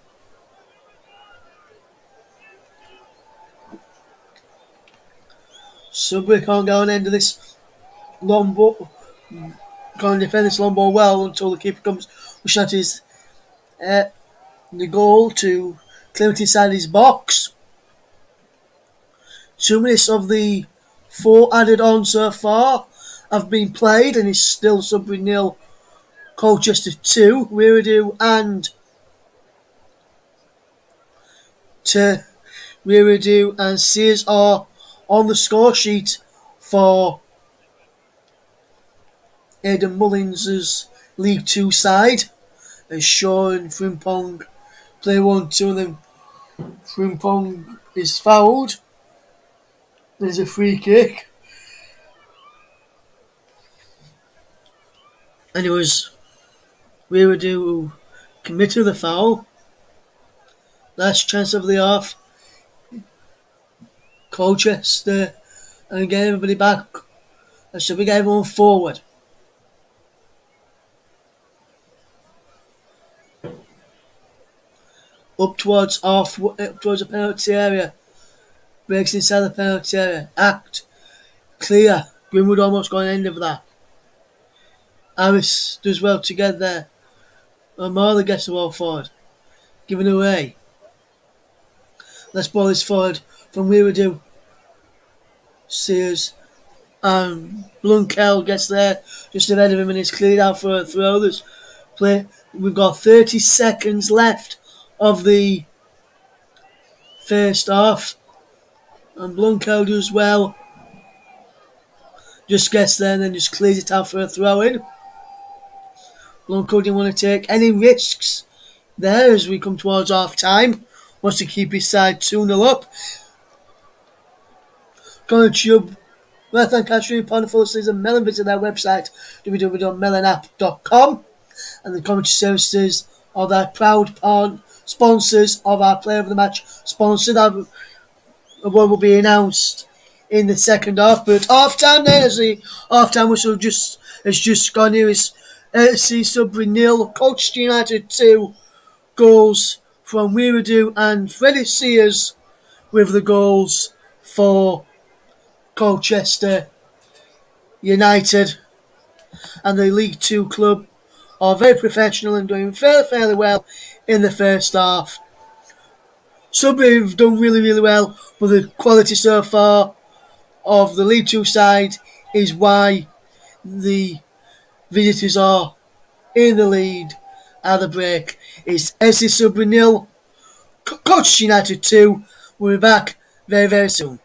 Sudbury can't go on end of this long ball. Can't defend this long ball well until the keeper comes pushing at his the goal to clear it inside his box. 2 minutes of the 4 added on so far have been played, and it's still Sudbury 0, Colchester 2. Weiradu and Sears are on the score sheet for Aidan Mullins' League 2 side, as Shaw and Frimpong play 1-2, and then Frimpong is fouled. There's a free kick. And it was Weiradu who committed the foul. Last chance of the half. Colchester, and again everybody back. So we get everyone forward. Up towards the penalty area. Breaks inside the penalty area. Act. Clear. Grimwood almost got an end of that. Harris does well to get there. O'Mara gets the ball forward. Given away. Let's ball is forward from Weiradu. Sears. And Blunkel gets there just ahead of him and it's cleared out for a throw. We've got 30 seconds left of the first half. And Blunkel does well. Just gets there and then just clears it out for a throw in. Blunkel didn't want to take any risks there as we come towards half time. Wants to keep his side 2-0 up. Connor Chubb, Marathon Catching, Ponderful Season, Melon, visit their website www.melonapp.com, and the commentary services are their proud sponsors of our Player of the Match sponsor. That one will be announced in the second half. But half time then, as the half time whistle has just gone here, is AFC Sudbury 0, Colchester United 2. Goals from Weiradu and Freddie Sears with the goals for Colchester United. And the League 2 club are very professional and doing fairly well in the first half. Sudbury have done really, really well, but the quality so far of the League 2 side is why the visitors are in the lead at the break. It's AFC Sudbury 0, Colchester United 2. We'll be back very, very soon.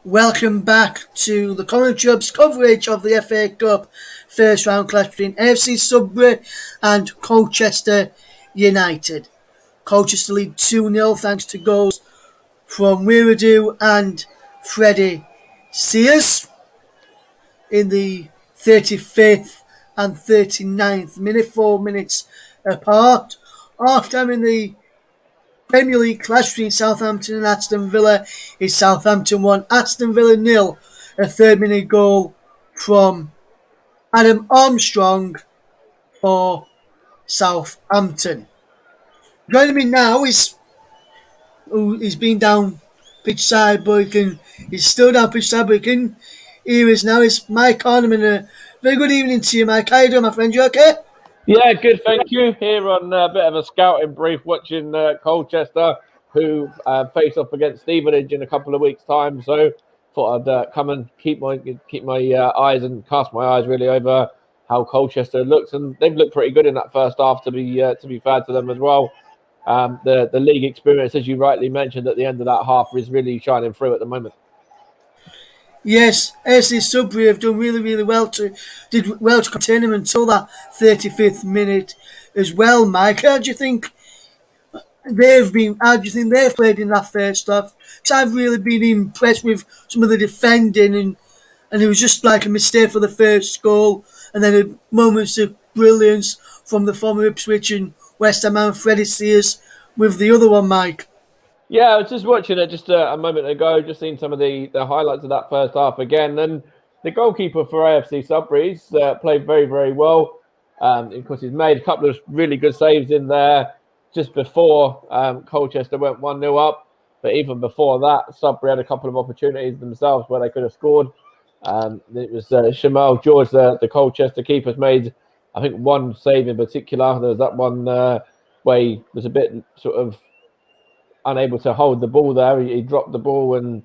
Welcome back to the Common Chubs coverage of the FA Cup first round clash between AFC Sudbury and Colchester United. Colchester lead 2-0 thanks to goals from Wiradoo and Freddie Sears in the 35th and 39th minute, 4 minutes apart. Half time in the Premier League clash between Southampton and Aston Villa is Southampton 1, Aston Villa 0. A third minute goal from Adam Armstrong for Southampton. Joining me now is he's been down pitch side, but he's still down pitch side, but he can hear us now. It's Mike Harneman. A very good evening to you, Mike. How you doing, my friend? You okay?
Yeah, good, thank you. Here on a bit of a scouting brief, watching Colchester, who face off against Stevenage in a couple of weeks' time. So thought I'd come and keep my eyes and cast my eyes really over how Colchester looks, and they've looked pretty good in that first half. To be fair to them as well, the league experience, as you rightly mentioned at the end of that half, is really shining through at the moment.
Yes, AFC Sudbury have done really well to contain him until that 35th minute as well, Mike. How do you think they've played in that first half? Because I've really been impressed with some of the defending, and it was just like a mistake for the first goal, and then moments of brilliance from the former Ipswich and West Ham and Freddie Sears with the other one, Mike.
Yeah, I was just watching it just a moment ago, just seen some of the highlights of that first half again. And the goalkeeper for AFC Sudbury's played very well. Of course, he's made a couple of really good saves in there just before Colchester went 1-0 up. But even before that, Sudbury had a couple of opportunities themselves where they could have scored. It was Shamal George, the Colchester keeper's made, I think, one save in particular. There was that one where he was a bit sort of unable to hold the ball there. He dropped the ball, and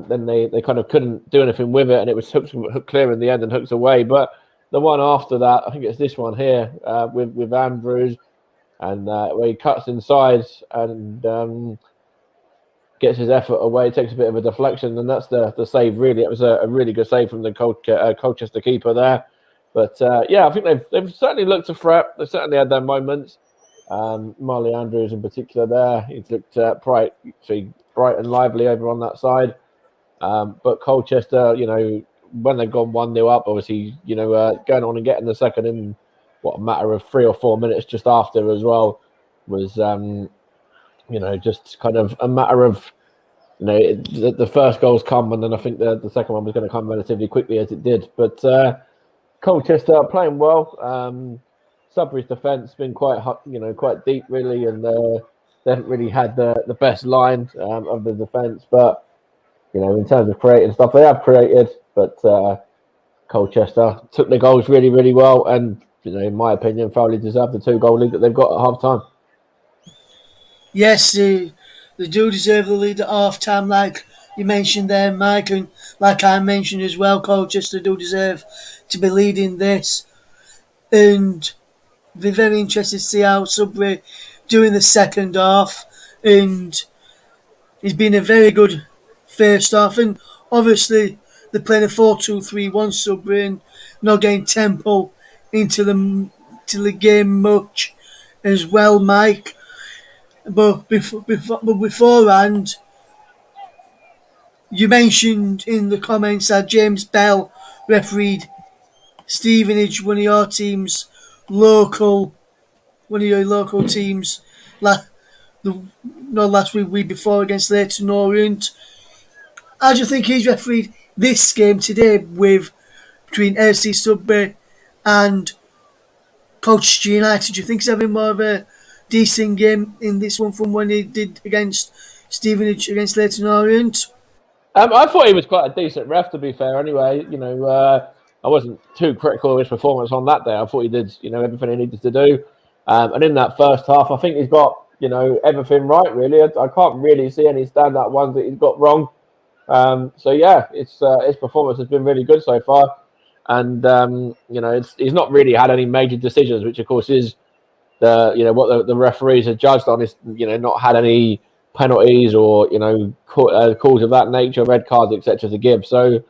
then they kind of couldn't do anything with it, and it was hooked clear in the end and hooked away. But the one after that, I think it's this one here with Andrews, and where he cuts inside and gets his effort away, takes a bit of a deflection, and that's the save. Really, it was a really good save from the Colchester keeper there. But yeah, I think they've certainly looked a threat. They've certainly had their moments. Marley Andrews in particular there, he's looked bright and lively over on that side. But Colchester, when they've gone 1-0 up, obviously, going on and getting the second in a matter of 3 or 4 minutes just after as well was, just kind of a matter of, the first goals come, and then I think the second one was going to come relatively quickly as it did. But Colchester playing well. Sudbury's defence been quite deep really, and they haven't really had the best line of the defence. But in terms of creating stuff, they have created. But Colchester took the goals really well, and in my opinion, thoroughly deserved the 2-goal lead that they've got at half time.
Yes, they do deserve the lead at half time, like you mentioned there, Mike, and like I mentioned as well. Colchester do deserve to be leading this, and be very interested to see how Sudbury do in the second half. And it's been a very good first half, and obviously they're playing a 4-2-3-1 Sudbury and not getting tempo into the game much as well, Mike. But beforehand, you mentioned in the comments that James Bell refereed Stevenage, one of your local teams, last week before against Leyton Orient. How do you think he's refereed this game today between AFC Sudbury and Colchester United? Do you think he's having more of a decent game in this one from when he did against Stevenage against Leyton Orient?
I thought he was quite a decent ref, to be fair. Anyway, I wasn't too critical of his performance on that day. I thought he did, everything he needed to do. And in that first half, I think he's got, everything right, really. I can't really see any standout ones that he's got wrong. So yeah, his performance has been really good so far. And, he's not really had any major decisions, which of course is what the referees are judged on, is, not had any penalties or calls of that nature, red cards, etc. to give. So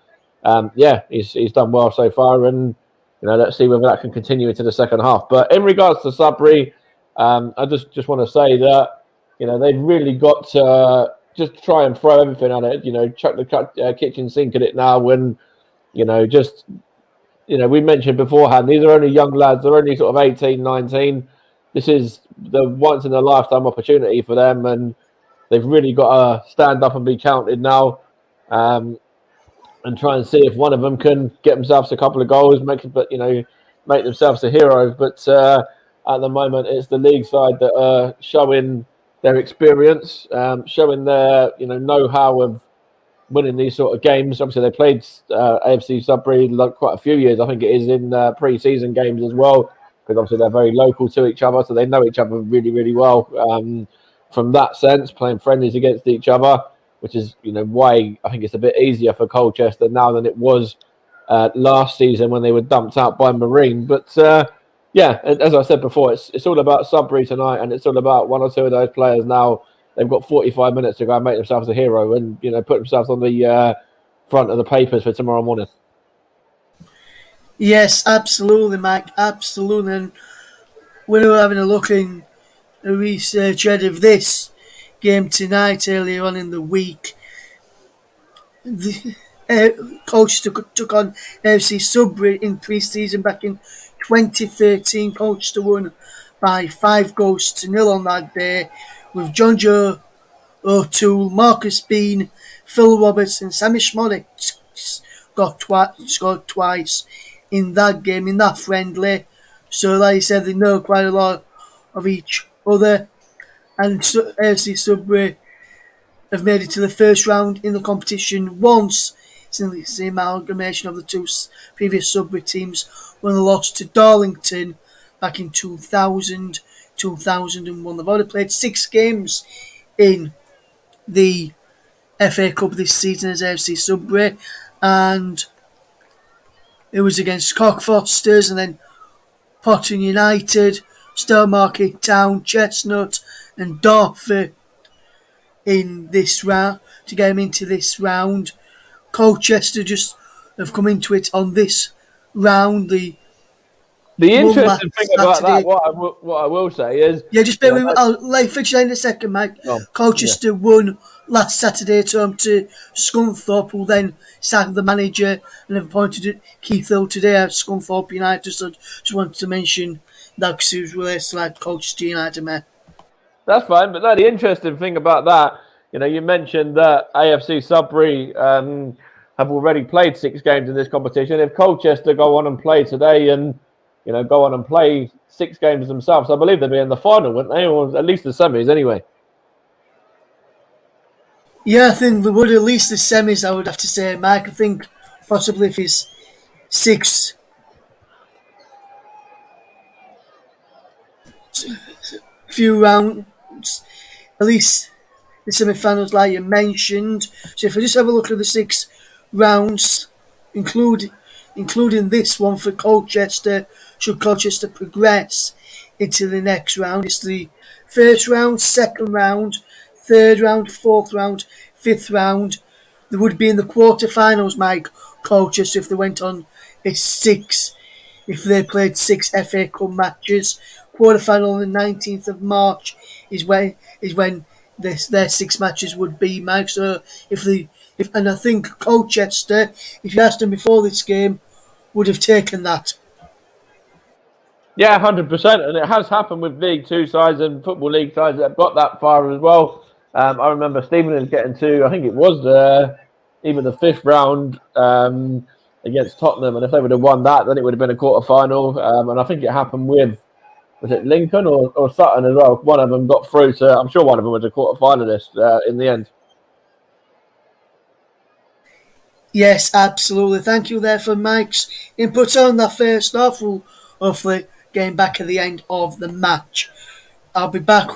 yeah, he's done well so far, and let's see whether that can continue into the second half. But in regards to Sudbury, I just want to say that they've really got to just try and throw everything at it. Chuck the kitchen sink at it now. When just we mentioned beforehand, these are only young lads. They're only sort of 18, 19. This is the once in a lifetime opportunity for them, and they've really got to stand up and be counted now. And try and see if one of them can get themselves a couple of goals, make themselves a hero. But at the moment, it's the league side that are showing their experience, showing their know-how of winning these sort of games. Obviously, they played AFC Sudbury quite a few years. I think it is in pre-season games as well, because obviously they're very local to each other, so they know each other really, really well. From that sense, playing friendlies against each other, which is why I think it's a bit easier for Colchester now than it was last season when they were dumped out by Marine. But yeah, as I said before, it's all about Sudbury tonight, and it's all about one or two of those players now. They've got 45 minutes to go and make themselves a hero and put themselves on the front of the papers for tomorrow morning.
Yes, absolutely, Mike. Absolutely. And we were having a look in the research ahead of this game tonight earlier on in the week. The Colchester took on AFC Sudbury in pre-season back in 2013. Colchester won by 5-0 on that day, with John Joe O'Toole, Marcus Bean, Phil Roberts and Sammy Smolik scored twice in that game, in that friendly. So like you said, they know quite a lot of each other. And AFC Sudbury have made it to the first round in the competition once since the amalgamation of the two previous Sudbury teams, when they lost to Darlington back in 2001. They've already played 6 games in the FA Cup this season as AFC Sudbury, and it was against Cockfosters and then Potton United, Stowmarket Town, Chestnut and Dorset in this round to get them into this round. Colchester just have come into it on this round. The won
interesting thing
last
about that,
Saturday.
what I will say is,
Yeah, just bear with me. I'll finish that in a second, Mike.
yeah.
Colchester won last Saturday at home to Scunthorpe, who then sacked the manager and have appointed Keith Hill today at Scunthorpe United. So just wanted to mention that because it was related to like Colchester United, man.
That's fine, but no, the interesting thing about that, you mentioned that AFC Sudbury have already played 6 games in this competition. If Colchester go on and play today and go on and play 6 games themselves, I believe they'd be in the final, wouldn't they, or at least the semis anyway.
Yeah, I think they would at least the semis. I would have to say, Mike. I think possibly if it's 6 few rounds, at least the semi-finals, like you mentioned. So if we just have a look at the 6 rounds, including this one for Colchester, should Colchester progress into the next round, it's the first round, second round, third round, fourth round, fifth round. They would be in the quarter-finals, Mike, Colchester, if they went on a 6, if they played 6 FA Cup matches. Quarter-final on the 19th of March is when their 6 matches would be, Mike. So and I think Colchester, if you asked them before this game, would have taken that.
Yeah, 100%, and it has happened with League Two sides and Football League sides that have got that far as well. I remember Stevenage getting to, I think it was even the 5th round against Tottenham, and if they would have won that, then it would have been a quarter final. And I think it happened with, was it Lincoln or Sutton as well? One of them got through to, I'm sure one of them was a quarter finalist in the end.
Yes, absolutely. Thank you there for Mike's input on that first half. We'll hopefully get back at the end of the match. I'll be back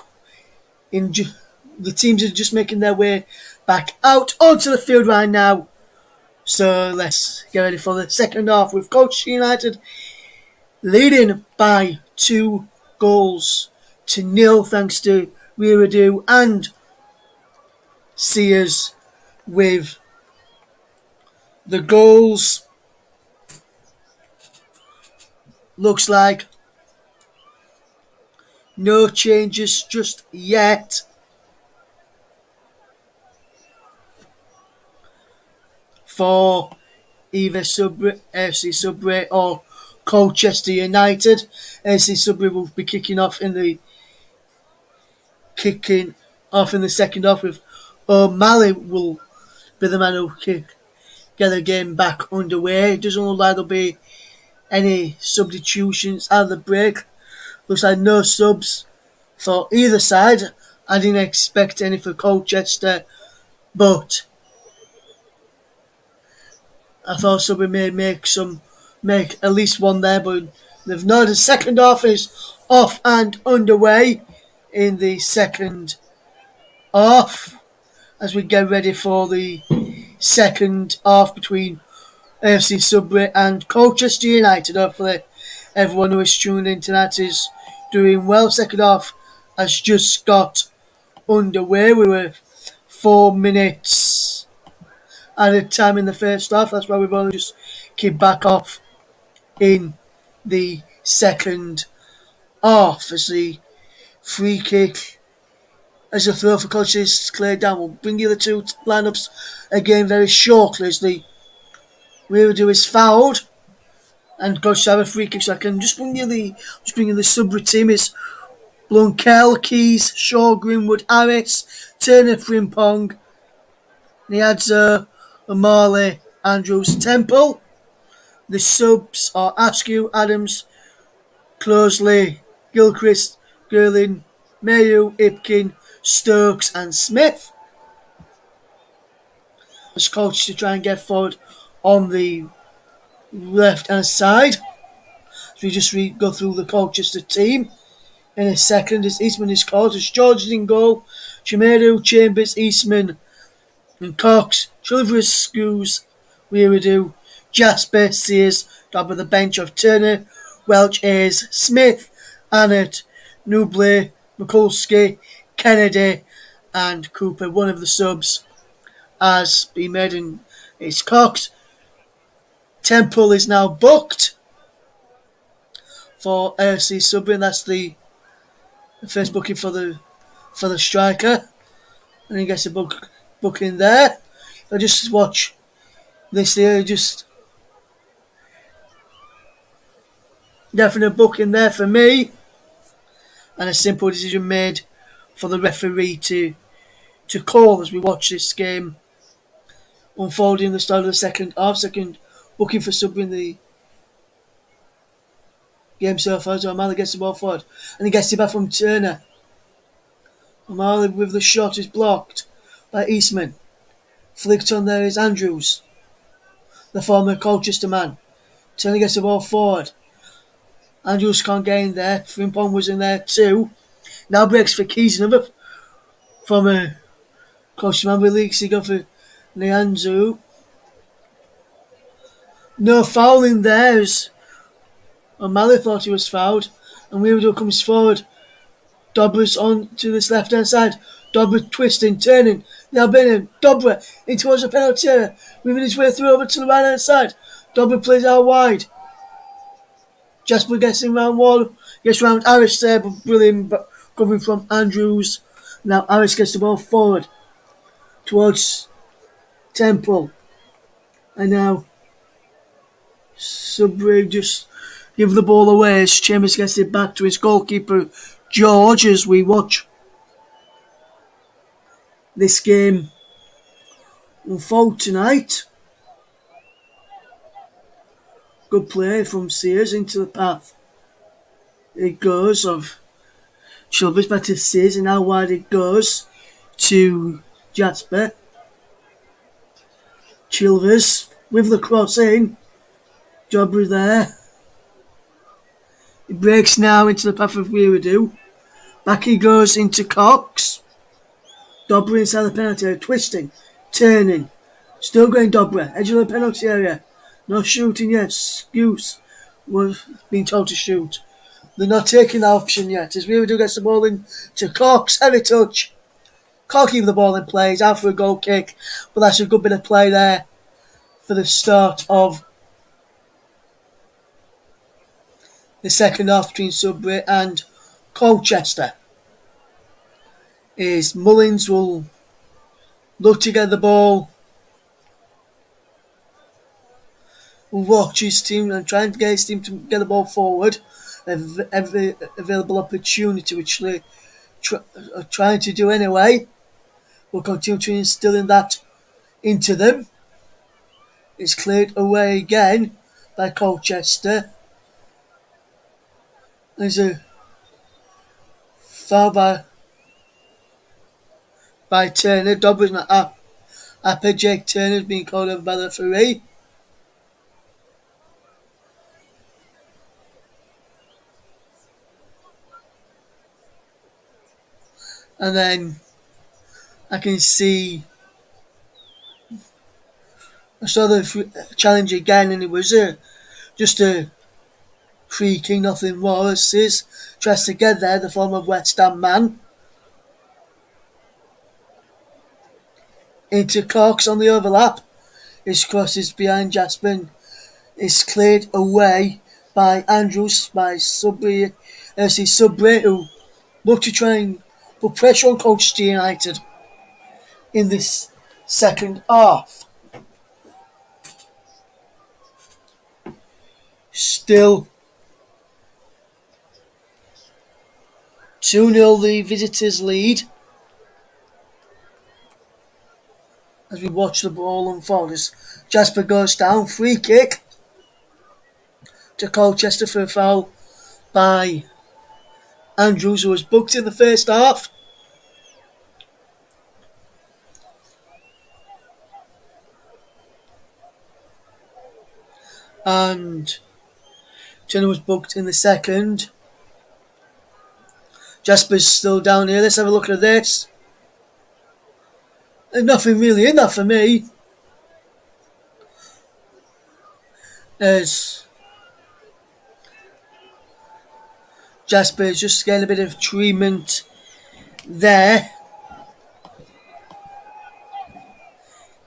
the teams are just making their way back out onto the field right now. So let's get ready for the second half with Colchester United leading by 2 goals to nil thanks to Riadu and Sears with the goals. Looks like no changes just yet for either Sudbury, AFC Sudbury or Colchester United. AFC Sudbury will be kicking off in the second half with O'Malley will be the man who get the game back underway. It doesn't look like there'll be any substitutions at the break. Looks like no subs for either side. I didn't expect any for Colchester, but I thought Sudbury may make at least one there, but they've not. The second half is off and underway in the second half as we get ready for the second half between AFC Sudbury and Colchester United. Hopefully everyone who is tuned in tonight is doing well. Second half has just got underway. We were 4 minutes at a time in the first half. That's why we've only just kicked back off in the second half as the free kick as a throw for Colchester is cleared down. We'll bring you the two lineups again very shortly as the Weirdo is fouled and Colchester have a free kick. So I can just bring you the Sudbury team. It's Blunkell, Keys, Shaw, Greenwood, Harris, Turner, Frimpong, Niadza, O'Malley, Andrews, Temple. The subs are Askew, Adams, Closeley, Gilchrist, Gerlin, Mayu, Ipkin, Stokes and Smith. As coach to try and get forward on the left hand side. So we just go through the Colchester team. In a second, as Eastman is called, as George is in goal, Chimeru, Chambers, Eastman and Cox, Chilvers, Scoos, Weiradu, Jasper, Sears, top of the bench of Turner, Welch, Hayes, Smith, Annett, Nubley, Mikulski, Kennedy and Cooper. One of the subs has been made and it's Cox. Temple is now booked for AFC Sudbury, and that's the first booking for the striker. And he gets a booking there. I just watch this here, just definite booking there for me. And a simple decision made for the referee to call as we watch this game unfolding the start of the second half. Second booking for Sudbury in the game so far. So O'Malley gets the ball forward and he gets it back from Turner. O'Malley with the shot is blocked by Eastman. Flicked on there is Andrews, the former Colchester man. Turner gets the ball forward. Andrews can't get in there. Frimpong was in there too. Now breaks for Keys, another former Colchester man. Release he got for Nianzu. No fouling there as O'Malley thought he was fouled. And Weirdo comes forward. Dobra's on to this left hand side. Dobra twisting, turning. Now Benham. Dobra in towards the penalty area. Moving his way through over to the right hand side. Dobra plays out wide. Jasper gets in round one. Gets round Harris there, but brilliant covering from Andrews. Now Harris gets the ball forward towards Temple. And now Sudbury just give the ball away as Chambers gets it back to his goalkeeper George as we watch this game unfold tonight. Good play from Sears into the path. It goes of Chilvers back to Sears and how wide it goes to Jasper. Chilvers with the cross in. Jobber there. It breaks now into the path of Weiradu. Back he goes into Cox. Dobra inside the penalty area, twisting, turning. Still going Dobra, edge of the penalty area. No shooting yet. Scouse was being told to shoot. They're not taking the option yet as Weiradu gets the ball in to Cox. Heavy touch. Can't keep the ball in play. He's out for a goal kick, but that's a good bit of play there for the start of the second half between Sudbury and Colchester. Is Mullins will look to get the ball, will watch his team and trying to get his team to get the ball forward. Every available opportunity, which they are trying to do anyway, will continue to instill in that into them. It's cleared away again by Colchester. There's a foul by Turner. Dobbs not happy. Jake Turner's been called over by the referee. And then I can see I saw the challenge again, and it was just a free kick, nothing more. As tries to get there, the former West Ham man. Into Cox on the overlap. His crosses behind Jasper is cleared away by Andrews by Sudbury, AFC Sudbury, who look to try and put pressure on Colchester United in this second half. Still 2-0 the visitors lead as we watch the ball unfold as Jasper goes down, free kick to Colchester for a foul by Andrews, who was booked in the first half. And Turner was booked in the second. Jasper's still down here. Let's have a look at this. There's nothing really in that for me. As Jasper's just getting a bit of treatment there.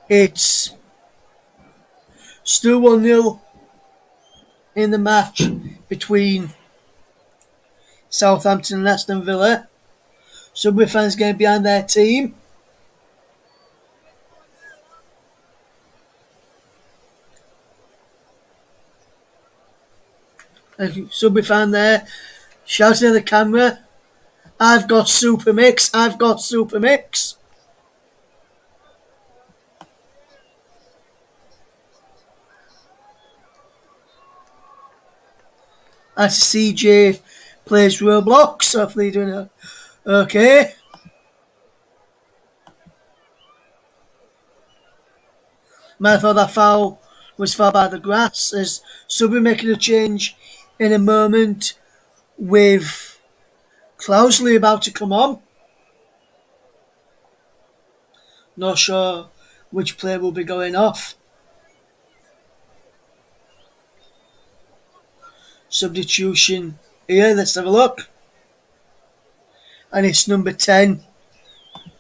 It's still 1-0 in the match between Southampton and Aston Villa. Sudbury fans getting behind their team. And Sudbury fan there shouting at the camera, "I've got Super Mix, I've got Super Mix." As CJ plays Roblox, hopefully doing it okay. Man, I thought that foul was foul by the grass as Sudbury making a change in a moment with Clousley about to come on. Not sure which player will be going off. Substitution here, let's have a look. And it's number 10,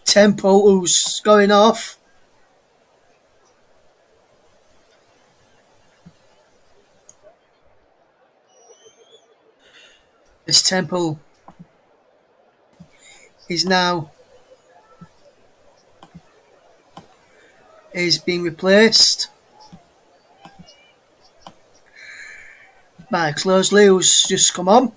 Temple, who's going off. This Temple is being replaced by Closeley, who's just come on.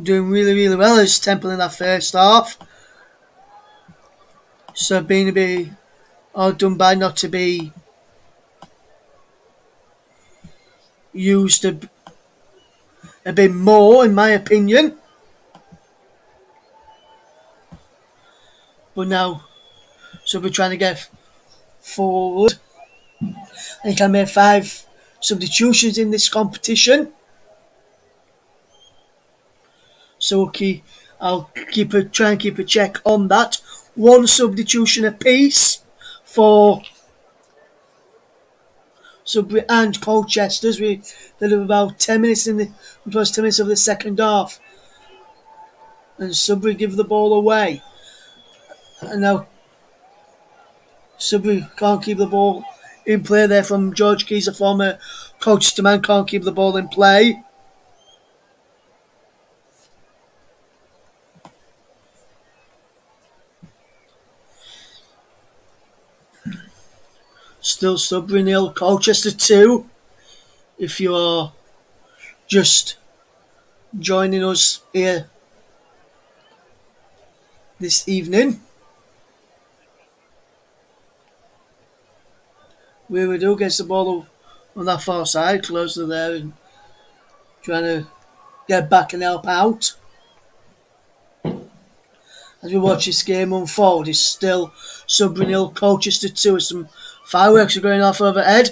Doing really, really well as Temple in that first half. So being a bit outdone by not to be used a bit more, in my opinion. But now, so we're trying to get forward. And he can make 5 substitutions in this competition. So I'll try and keep a check on that. 1 substitution apiece for Sudbury and Colchester. As we did about 10 minutes in the plus 10 minutes of the second half, and Sudbury give the ball away. And now Sudbury can't keep the ball in play there from George Keys, a former Colchester man, can't keep the ball in play. Still Sudbury 0, Colchester 2. If you are just joining us here this evening, Weirdo gets the ball on that far side, closer there, and trying to get back and help out. As we watch this game unfold, it's still Sudbury 0, Colchester 2, as some fireworks are going off overhead.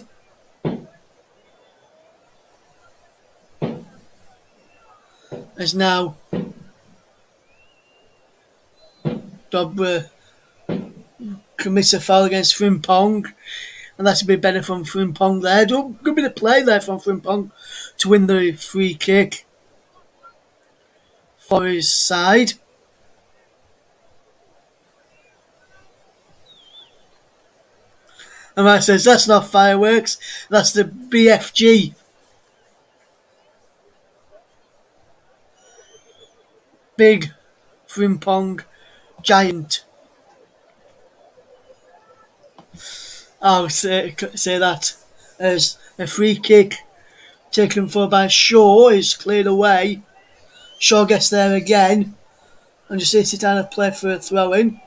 As now Dobra commits a foul against Frimpong, and that's a bit better from Frimpong there. Good bit of play there from Frimpong to win the free kick for his side. And Matt says, that's not fireworks, that's the BFG. Big Frimpong giant. I'll say that as a free kick taken for by Shaw is cleared away. Shaw gets there again and just hits it out of play for a throw in.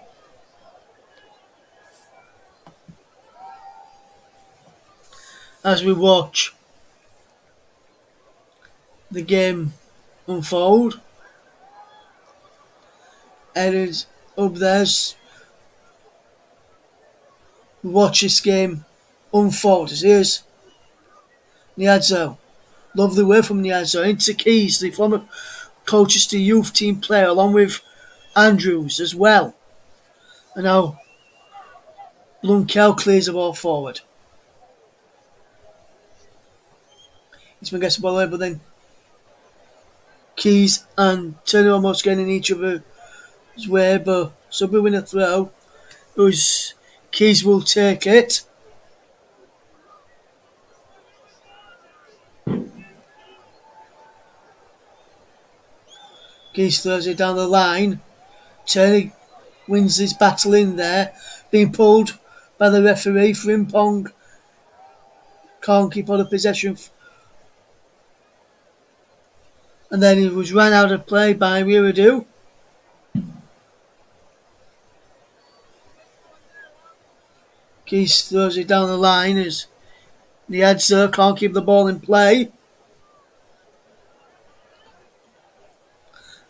As we watch the game unfold, Eddie's up there. We watch this game unfold. Here's Niadzo. Lovely way from Niadzo into Keys, the former Colchester youth team player, along with Andrews as well. And now Blunkel clears the ball forward. Eastman gets the ball away, but then Keys and Turner almost getting in each other's way, but Sudbury win a throw. Whose Keys will take it. Keys throws it down the line. Turner wins his battle in there, being pulled by the referee. Frimpong can't keep on the possession. And then he was run out of play by Weirdo. Keys throws it down the line as the Adzer can't keep the ball in play.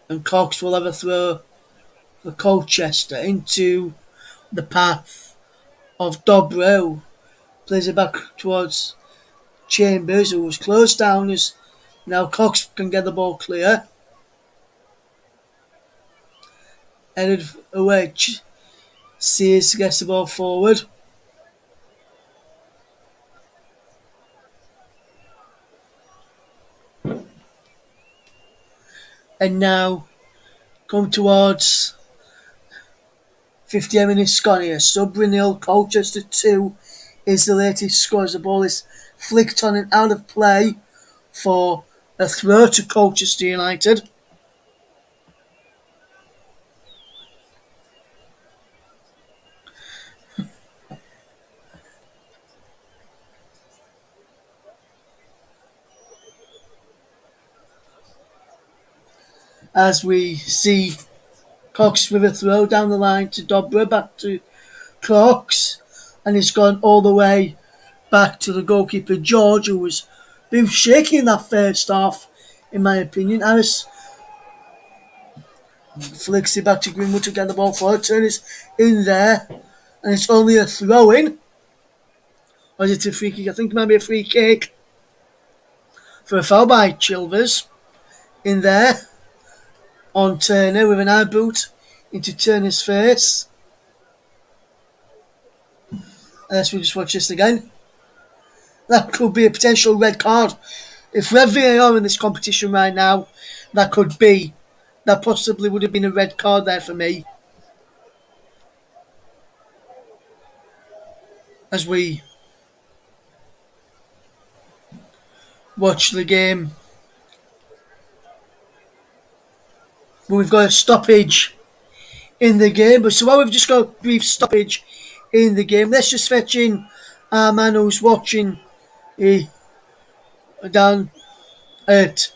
And Cox will have a throw for Colchester into the path of Dobra, who plays it back towards Chambers, who was closed down as now Cox can get the ball clear. Headed away, Sears gets the ball forward. And now come towards 58 minutes gone here. Sudbury 0, Colchester 2 is the latest score as the ball is flicked on and out of play for a throw to Colchester United. As we see Cox with a throw down the line to Dobra, back to Cox, and it's gone all the way back to the goalkeeper George, who was been shaky in that first half, in my opinion. Harris flicks it back to Greenwood to get the ball forward. Turner's in there, and it's only a throw in. Or is it a free kick? I think it might be a free kick for a foul by Chilvers in there on Turner with an eye boot into Turner's face. Let's we just watch this again. That could be a potential red card. If we have VAR in this competition right now, that possibly would have been a red card there for me. As we watch the game, but we've got a stoppage in the game. But so while we've just got a brief stoppage in the game, let's just fetch in our man who's watching down at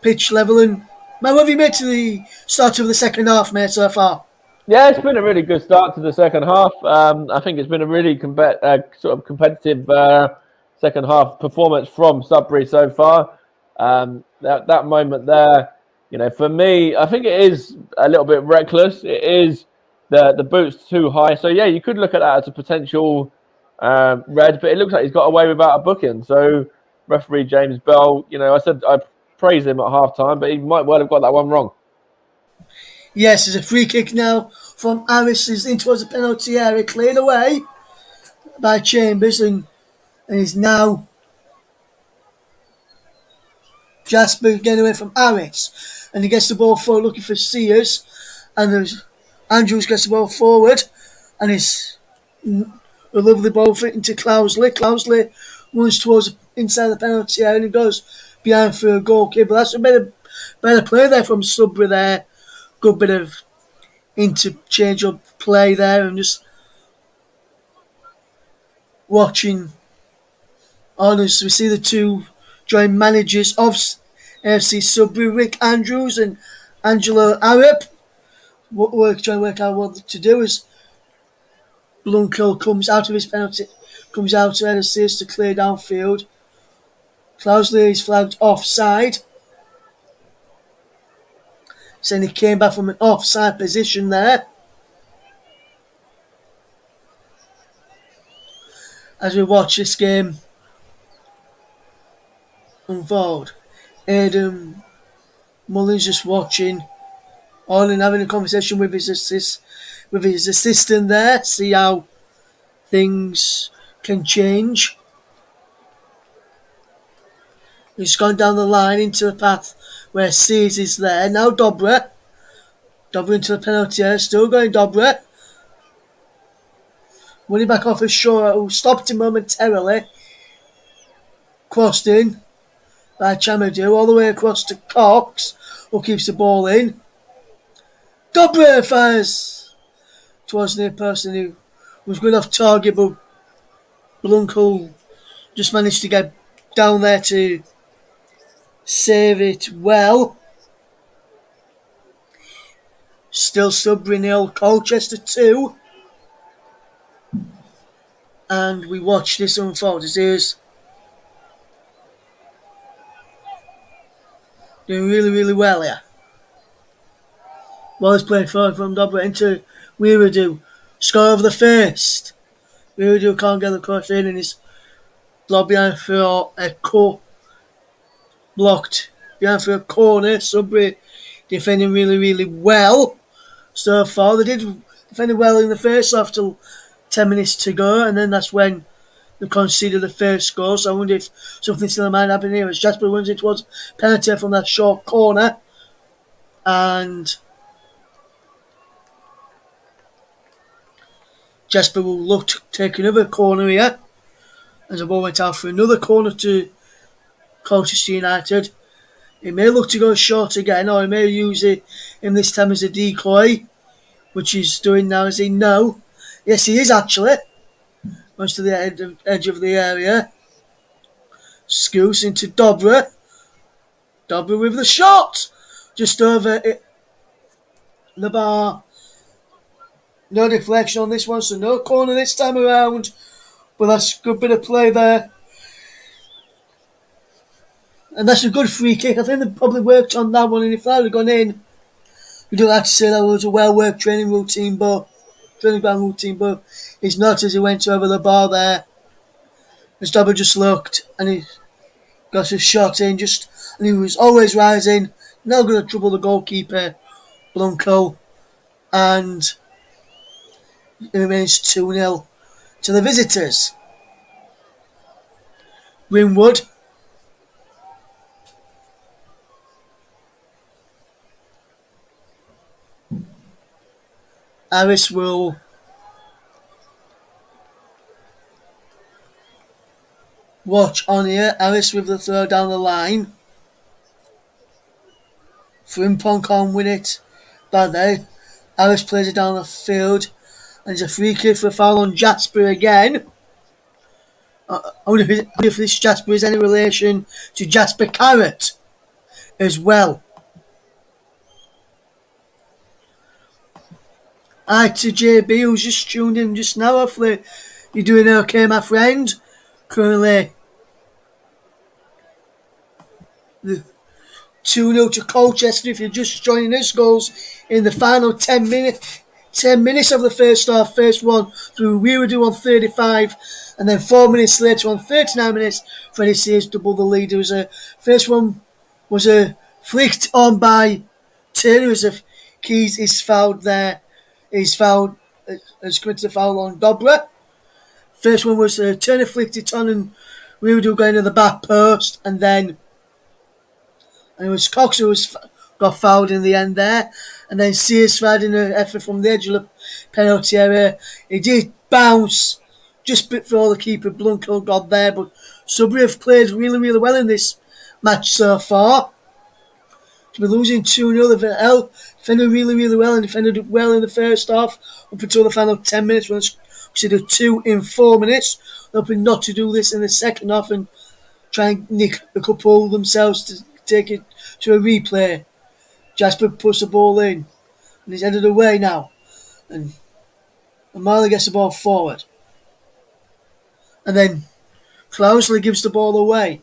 pitch level. And man, what have you made to the start of the second half, mate, so far?
Yeah, it's been a really good start to the second half. I think it's been a really sort of competitive second half performance from Sudbury so far. That moment there, for me, I think it is a little bit reckless. It is the boot's too high. So yeah, you could look at that as a potential red, but it looks like he's got away without a booking. So referee James Bell, I praise him at half time, but he might well have got that one wrong.
Yes, there's a free kick now from Harris in towards the penalty area, cleared away by Chambers, and is now Jasper getting away from Harris, and he gets the ball forward looking for Sears, and there's Andrews gets the ball forward, and it's a lovely ball fit into Clousley. Clousley runs towards inside the penalty area and he goes behind for a goal kick, but that's a better play there from Sudbury there. Good bit of interchange of play there, and just watching on as we see the two joint managers of AFC Sudbury, Rick Andrews and Angela Arab, trying to work out what to do as Blunkill comes out of his penalty, comes out and sees to clear downfield. Clousley is flagged offside, saying he came back from an offside position there. As we watch this game unfold, Aidan Mullins just watching on and having a conversation with his assistant there, see how things can change. He's gone down the line into the path where Sears is there. Now Dobra into the penalty area, still going Dobra. Running back off his shore, who stopped him momentarily. Crossed in by Chamadou, all the way across to Cox, who keeps the ball in. Dobra fires towards the person who was good off target, but Blunkill just managed to get down there to save it well. Still Sudbury 0, Colchester 2. And we watch this unfold as he is doing really, really well here. Well, he's playing forward from Dobra into Weiradu. Score over the first. Weiradu can't get the cross in and he's blocked behind for a blocked behind for a corner. Sudbury defending really, really well so far. They did defend well in the first half till 10 minutes to go, and then that's when they conceded the first goal. So I wonder if something still might happen here as Jasper wins it towards penalty from that short corner. And Jasper will look to take another corner here as the ball went out for another corner to Colchester United. He may look to go short again, or he may use him this time as a decoy, which he's doing now. Is he? No. Yes, he is actually. Goes to the edge of the area. Scoots into Dobra. Dobra with the shot. Just over the bar. No deflection on this one, so no corner this time around. But that's a good bit of play there. And that's a good free kick. I think they probably worked on that one, and if that had gone in, we don't have to say that was a well-worked training ground routine, but it's not, as he went over the bar there. As Dobber just looked and he got his shot in, and he was always rising, not going to trouble the goalkeeper, Blunkill, and it remains 2-0 to the visitors. Winwood. Harris will watch on here. Harris with the throw down the line. Frimpong can't win it. Bad there. Harris plays it down the field. And there's a free kick for a foul on Jasper again. I wonder if this Jasper is any relation to Jasper Carrot as well. Hi to JB who's just tuned in just now. Hopefully you're doing okay, my friend. Currently 2-0 to Colchester if you're just joining us. Goals in the final 10 minutes of the first half. First one through Weirdo on 35, and then 4 minutes later on 39 minutes, Freddie Sears doubled the lead. First one was flicked on by Turner as if Keys is fouled there. He's fouled, has committed a foul on Dobra. First one was Turner flicked it on and Weirdo going to the back post, and it was Cox who got fouled in the end there. And then Sears fired in an effort from the edge of the penalty area. He did bounce just before the keeper Blunko got there. But Sudbury have played really, really well in this match so far. To be losing 2-0, they've defended really, really well and defended well in the first half up until the final 10 minutes when it's considered 2 in 4 minutes. They're hoping not to do this in the second half and try and nick a couple themselves to take it to a replay. Jasper puts the ball in and he's headed away now. And Marley gets the ball forward. And then Clousley gives the ball away.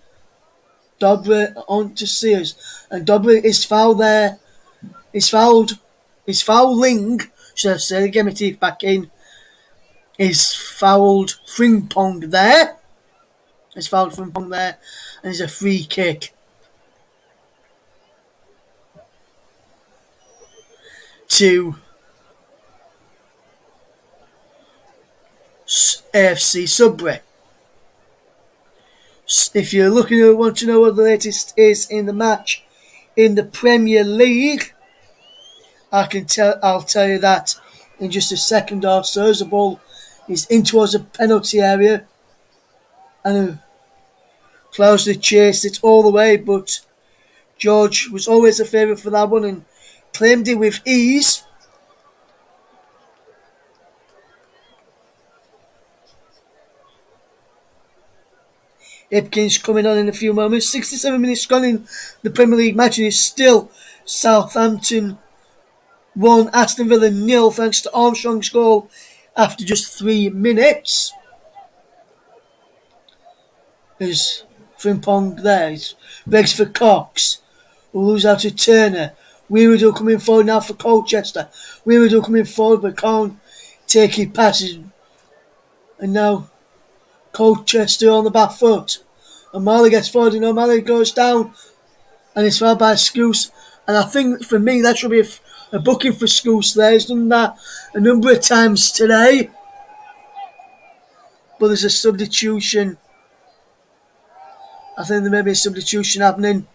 Dobra on to Sears. And Dobra is fouled there. He's fouling, should I say, get my teeth back in. He's fouled Frimpong there. And it's a free kick. To AFC Sudbury. If you're looking to want to know what the latest is in the match in the Premier League, I'll tell you that in just a second or so. As the ball is in towards the penalty area, and Clousley chased it all the way, but George was always a favourite for that one and claimed it with ease. Ipkins coming on in a few moments. 67 minutes gone in the Premier League match, and it's still Southampton 1, Aston Villa 0, thanks to Armstrong's goal after just 3 minutes. There's Frimpong there. He begs for Cox. We'll lose out to Turner. Weirdo coming forward now for Colchester. Weirdo coming forward but can't take it passes. And now Colchester on the back foot. O'Malley gets forward and O'Malley goes down and it's fouled by Scouse. And I think for me that should be a booking for Scouse there. He's done that a number of times today. But there's a substitution. I think there may be a substitution happening.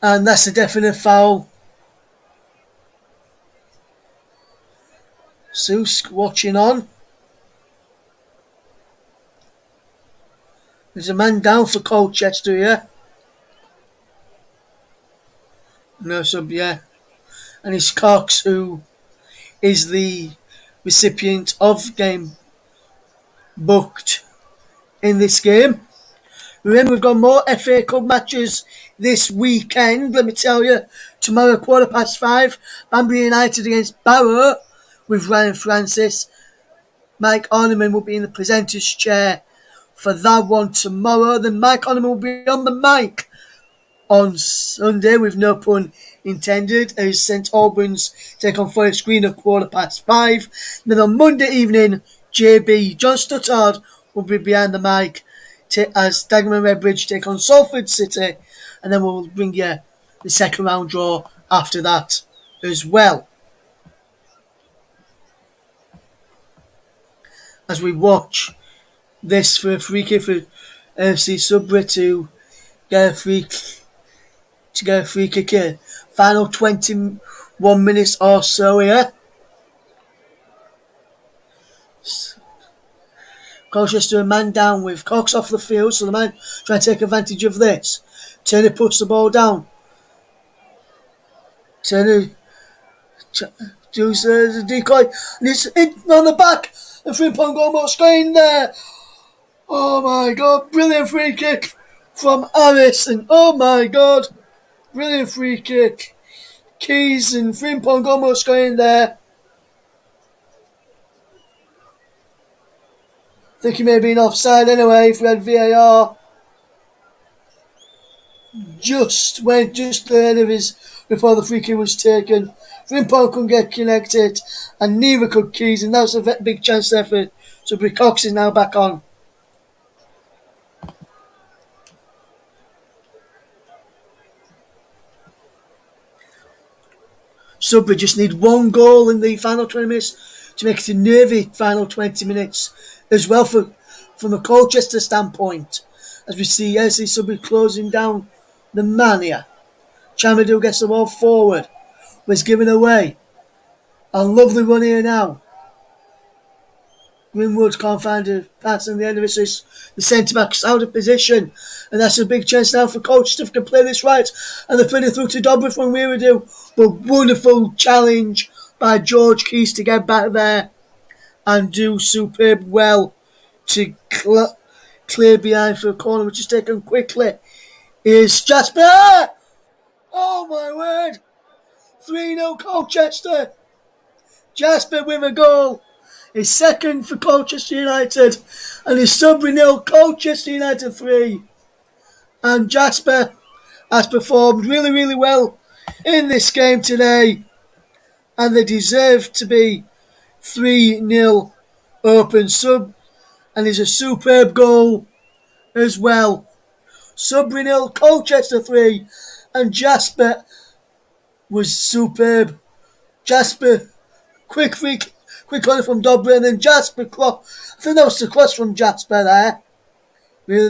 And that's a definite foul. Seuss watching on. There's a man down for Colchester here. No sub, yeah. And it's Cox who is the recipient of game booked in this game. Remember, we've got more FA Cup matches this weekend. Let me tell you, tomorrow 5:15, Banbury United against Barrow with Ryan Francis. Mike Orneman will be in the presenter's chair for that one tomorrow. Then Mike Orneman will be on the mic on Sunday, with no pun intended, as St Albans take on Forest Green at 5:15. Then on Monday evening, JB, John Stuttard, will be behind the mic as Dagenham and Redbridge take on Salford City, and then we'll bring you the second round draw after that as well. As we watch this for a free kick for AFC Sudbury to get a free kick in. Final 21 minutes or so here. Colchester a man down with Cox off the field, so the man trying to take advantage of this. Turner puts the ball down. Turner does the decoy, and it's in on the back. The Frimpong almost going there. Oh my god, brilliant free kick from Harris, and oh my god, brilliant free kick. Keys and Frimpong almost going there. I think he may have been offside anyway if we had VAR. Just ahead of his before the free kick was taken. Frimpong couldn't get connected, and neither could Keys, and that's a big chance there for Sudbury. Cox is now back on. Sudbury just need one goal in the final 20 minutes to make it a nervy final 20 minutes as well from a Colchester standpoint. As we see AFC Sudbury closing down the mania. Chamadou gets the ball forward. Was given away. A lovely run here now. Greenwood can't find a pass on the end of it, so the centre-back's out of position. And that's a big chance now for Colchester to play this right. And they're putting it through to Dobber from Weiradu. But wonderful challenge by George Keys to get back there and do superb well to clear behind for a corner, which is taken quickly. Is Jasper! Oh my word! 3-0 Colchester. Jasper with a goal. His second for Colchester United. And his Sudbury 0, Colchester United 3. And Jasper has performed really, really well in this game today. And they deserve to be 3-0 open sub. And it's a superb goal as well. Sudbury 0, Colchester 3. And Jasper was superb. Jasper, quick corner from Dobber, and then Jasper cross. I think that was the cross from Jasper there.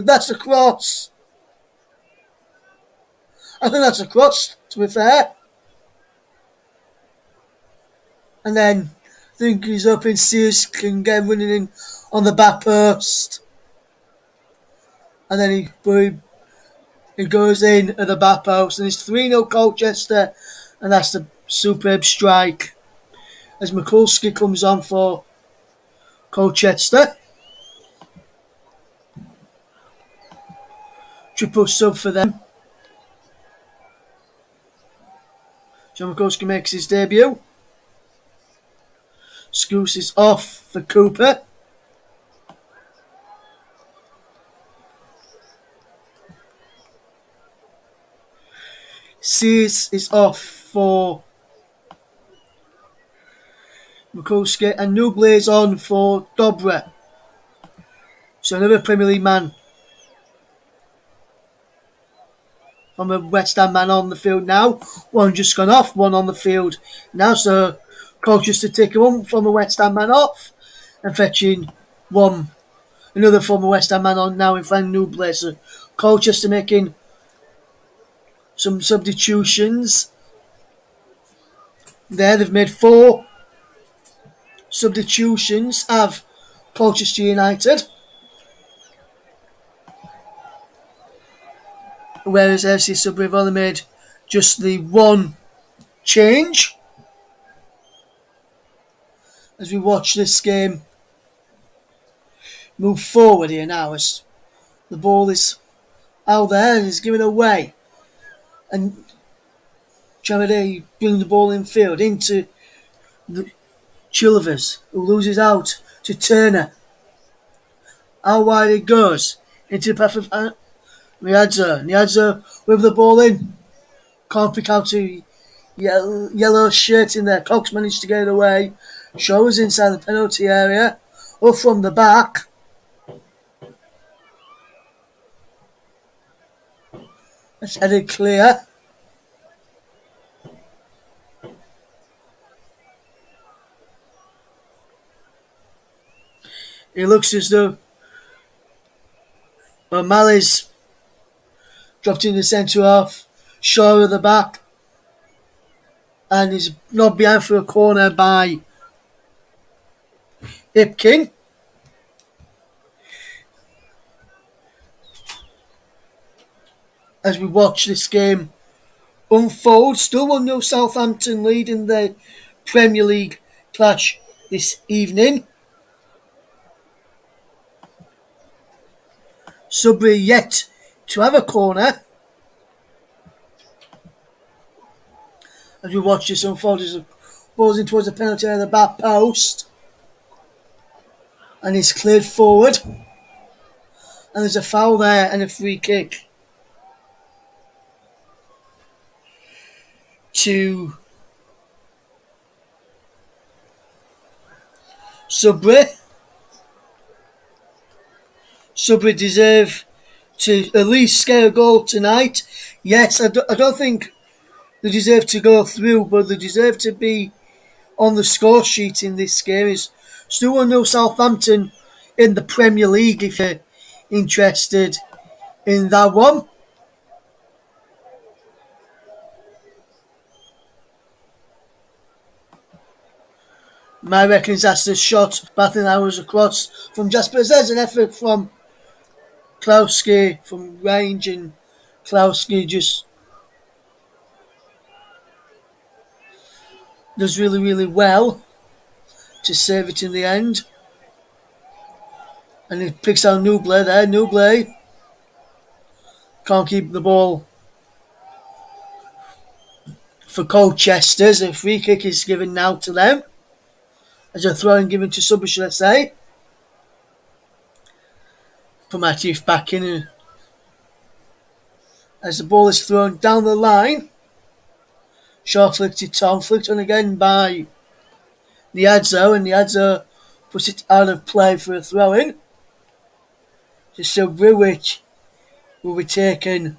That's the cross. I think that's a cross, to be fair. And then I think he's hoping Sears can get running in on the back post. And then he goes in at the back post, and it's 3-0 Colchester, and that's the superb strike as Mikulski comes on for Colchester. Triple sub for them. John Mikulski makes his debut. Scouse is off for Cooper. Sears is off for Mikulski, and Newbley is on for Dobra. So another Premier League man from a West Ham man on the field now. One just gone off, one on the field now. So Colchester taking one from a West Ham man off and fetching another former West Ham man on now in Frank Newbley. So Colchester making some substitutions. There, they've made 4 substitutions of Colchester United. Whereas AFC Sudbury have only made just the one change. As we watch this game move forward here now, as the ball is out there and is given away. And Chamade brings the ball in field into the Chilvers, who loses out to Turner. How wide it goes into the path of Niadza. Niadza with the ball in. Can't pick out a yellow shirt in there. Cox managed to get it away. Shows inside the penalty area. Up from the back. That's headed clear. It looks as though But Malley's dropped in the centre half, Shaw at the back, and is not behind for a corner by Ipkin. As we watch this game unfold, still 1-0 Southampton lead in the Premier League clash this evening. Sudbury yet to have a corner. As we watch this unfold, as the ball's in towards the penalty area, the back post, and it's cleared forward, and there's a foul there and a free kick to Sudbury. Sudbury deserve to at least get a goal tonight. Yes, I don't think they deserve to go through, but they deserve to be on the score sheet in this game. It's still 1-0 Southampton in the Premier League if you're interested in that one. My reckons that's the shot, but I think that was across from Jasper. There's an effort from Klowski from range, and Klowski just does really, really well to save it in the end. And he picks out Nuble there. Nuble can't keep the ball for Colchester. A free kick is given now to them. As a throw-in given to Sudbury, should I say. Put my teeth back in. As the ball is thrown down the line. Short flicked it on. Flicked on again by Niadzo. And Niadzo puts it out of play for a throw-in. To Sudbury, which will be taken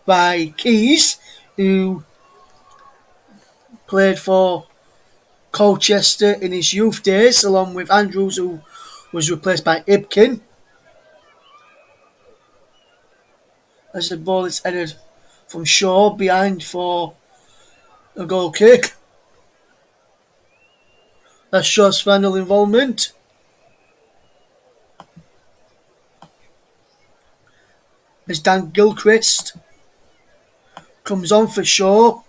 by Keys, who played for Colchester in his youth days, along with Andrews, who was replaced by Ipkin. As the ball is headed from Shaw behind for a goal kick. That's Shaw's final involvement. As Dan Gilchrist comes on for Shaw.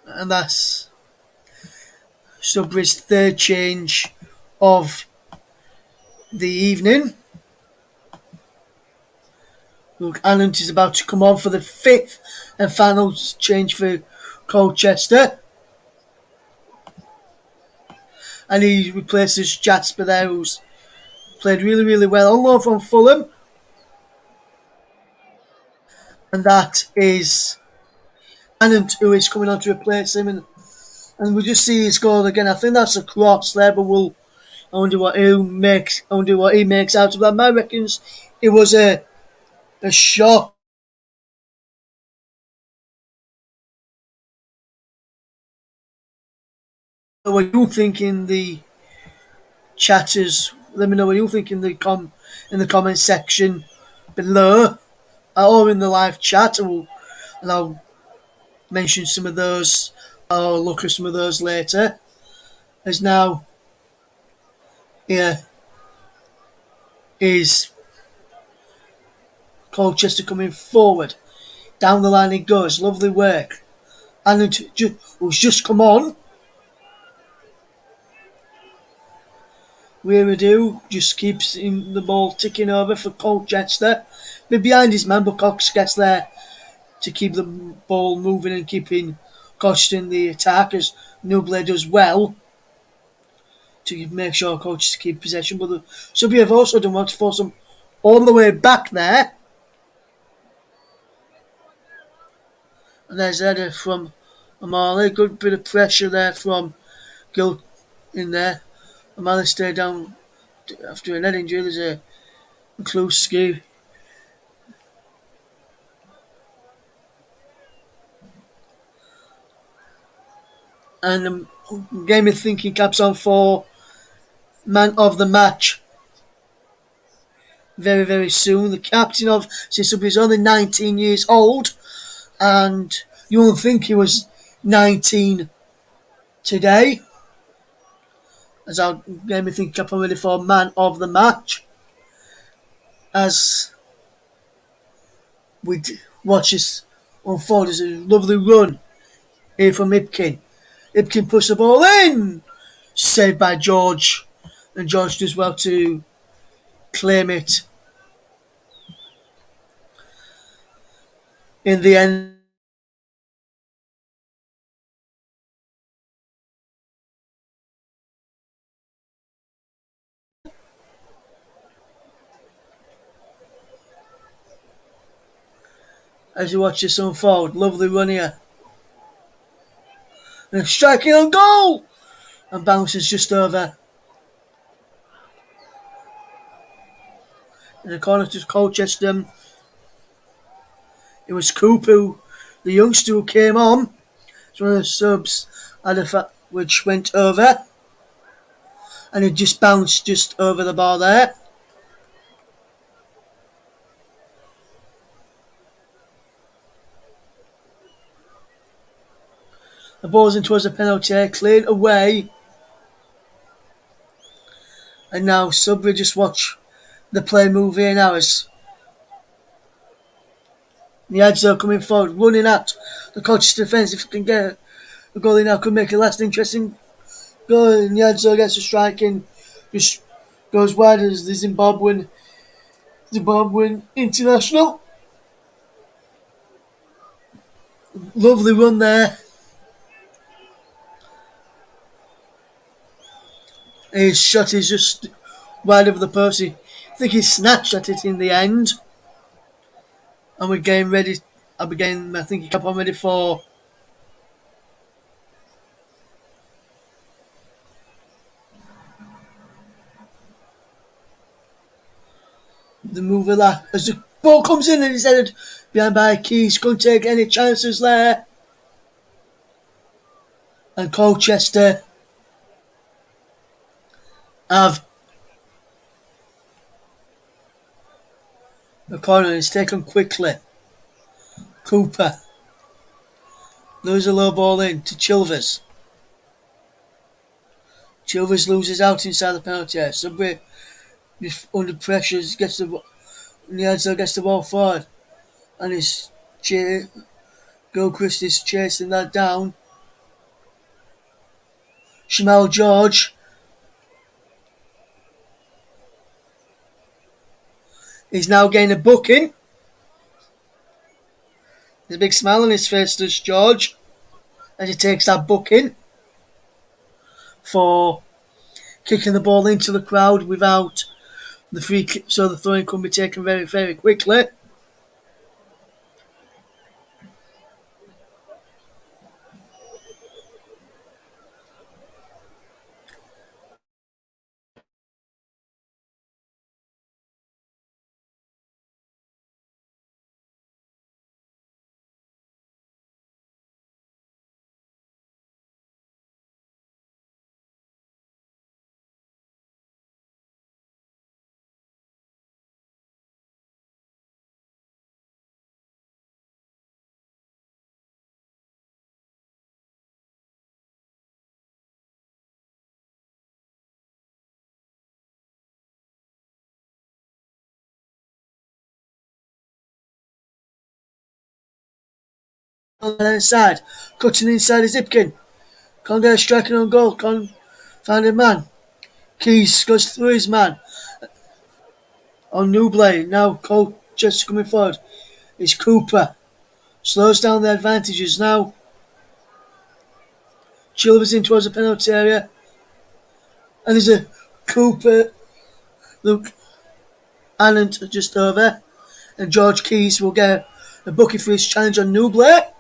And that's Sudbury's third change of the evening. Look, Annant is about to come on for the fifth and final change for Colchester. And he replaces Jasper there, who's played really, really well on loan from Fulham. And that is Annant who is coming on to replace him. And we'll just see his goal again. I think that's a cross there, but I wonder what he makes out of that. My reckons it was a shot. What you think in the chatters? Let me know what you think in the comment section below, or in the live chat, and I'll mention some of those. I'll look at some of those later. As now, here is Colchester coming forward. Down the line he goes. Lovely work. And who's just come on. Weirado just keeps the ball ticking over for Colchester. But behind his man, but Cox gets there to keep the ball moving and keeping Colchester in the attack, as Nuble does well to make sure Colchester keep possession. But the Sudbury have also done well to force them all the way back there. And there's a header from O'Malley. Good bit of pressure there from Gil in there. O'Malley stayed down after a head injury. There's a Kluski. And game of thinking caps on for man of the match very, very soon. The captain of Sudbury is only 19 years old, and you won't think he was 19 today. As our game of thinking cap on ready for man of the match. As we watch this unfold, it's a lovely run here from Ipkin. Ipkin pushed the ball in, saved by George, and George does well to claim it in the end. As you watch this unfold, lovely run here. And striking on goal! And bounces just over. In the corner to Colchester. It was Cooper, the youngster who came on. It's one of the subs which went over. And it just bounced just over the bar there. The ball's in towards the penalty, cleared away. And now Sudbury just watch the play move here now as the Adzor coming forward, running at the Colchester defence. If it can get a goal in now, could make a last interesting goal. And the Adzor gets a strike in, just goes wide as the Zimbabwean international. Lovely run there. His shot is just wide over the post. I think he snatched at it in the end. And we're getting ready. I think he kept on ready for the move of that. As the ball comes in and he's headed behind by Keys. Couldn't take any chances there. And Colchester have the corner. It's taken quickly. Cooper. Loses a low ball in to Chilvers. Chilvers loses out inside the penalty area. Sudbury under pressure gets the ball forward. And Gilchrist is chasing that down. Shamal George is now getting a booking. There's a big smile on his face, does George, as he takes that booking for kicking the ball into the crowd without the free kick, so the throwing can be taken very, very quickly. On the inside, cutting inside is Ipkin. Can't get a striking on goal. Can't find a man. Keys goes through his man. On Newblade, now Colchester coming forward. It's Cooper. Slows down the advantages now. Chilvers in towards the penalty area. And there's a Cooper. Look, Annant just over. And George Keys will get a booking for his challenge on Newblade.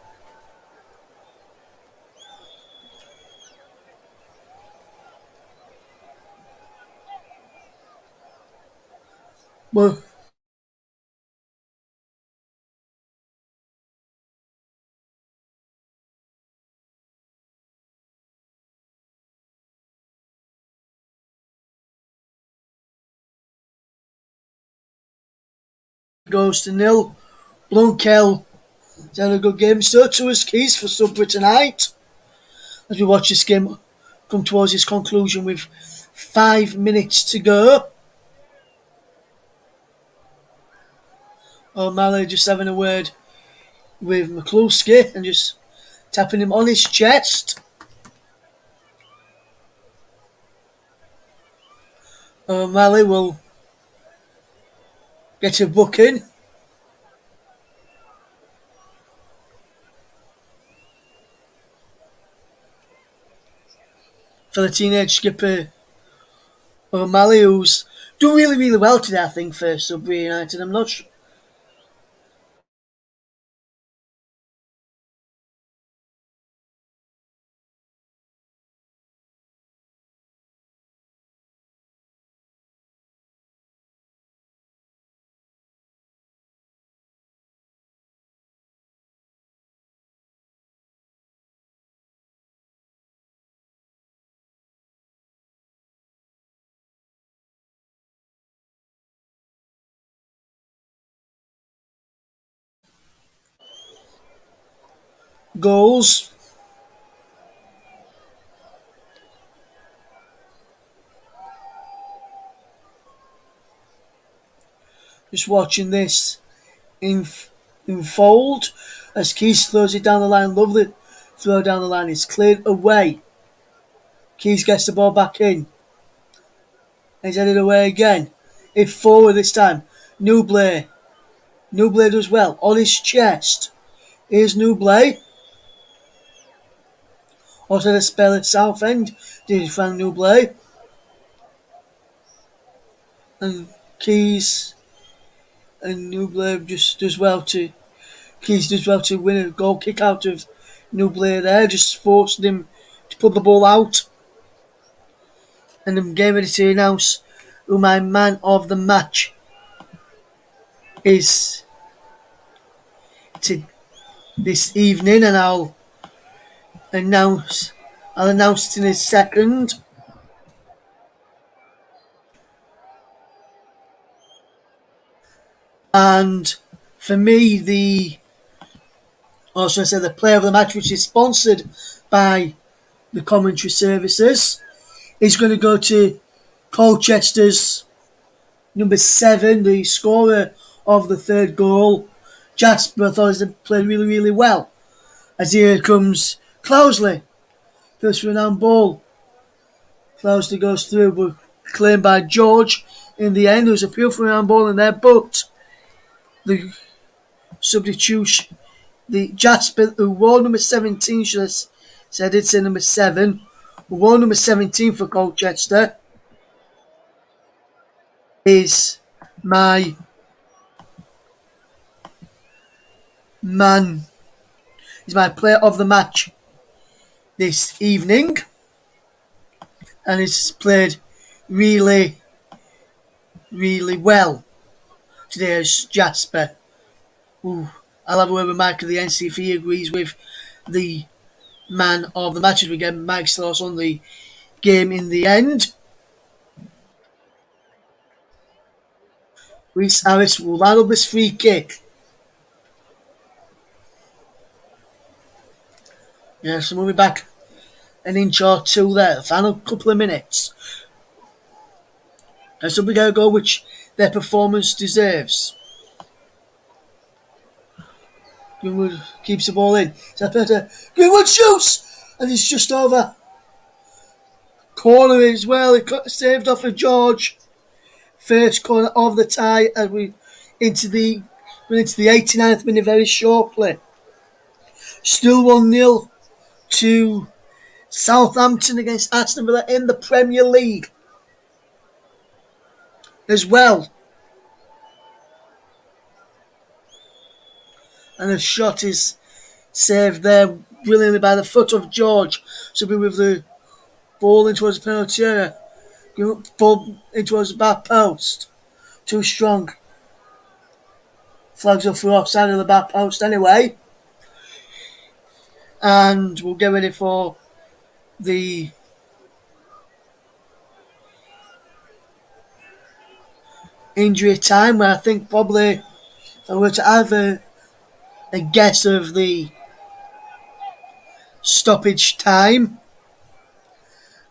Well, goes to nil. Blunkel has had a good game. So to his keys for Sudbury tonight. As we watch this game come towards its conclusion with 5 minutes to go. O'Malley just having a word with McCluskey and just tapping him on his chest. O'Malley will get a booking. For the teenage skipper O'Malley, who's done really, really well today, I think, for Sudbury United. I'm not sure. Goals. Just watching this unfold as Keys throws it down the line. Lovely throw down the line. It's cleared away. Keys gets the ball back in. He's headed away again. If forward this time. Newblay. Newblay does well. On his chest. Here's Newblay. Also the spell at Southend. Did find Newblay. And Keys and Newblay just does well to Keys does well to win a goal kick out of Newblay there. Just forced him to put the ball out. And I'm getting ready to announce who my man of the match is to this evening, and I'll announce it in a second. And for me, the player of the match, which is sponsored by the commentary services, is going to go to Colchester's number 7, the scorer of the third goal. Jasper, I thought he played really, really well. As here comes Clousley. First for an hand ball. Clousley goes through, but claimed by George in the end. There was a beautiful hand ball in there, but the substitution, the Jasper, who wore number 17, should have said it's number 7, who wore number 17 for Colchester, is my man. He's my player of the match this evening, and he's played really, really well today as Jasper. Ooh, I'll have a word with Mike at the end, see if he agrees with the man of the match as we get Mike's thoughts on the game in the end. Reece Harris will line up this free kick. Yeah, so we'll be back an inch or two there. The final couple of minutes. And so we got a goal which their performance deserves. Greenwood keeps the ball in. Greenwood shoots! And it's just over. Corner as well. It got saved off of George. First corner of the tie as we into the 89th minute very shortly. Still 1-0 to Southampton against Aston Villa in the Premier League as well. And the shot is saved there brilliantly by the foot of George. So we with the ball in towards the penalty area. Ball in towards the back post. Too strong. Flags up for offside of the back post anyway. And we'll get ready for the injury time, where I think probably If I were to have a guess of the stoppage time,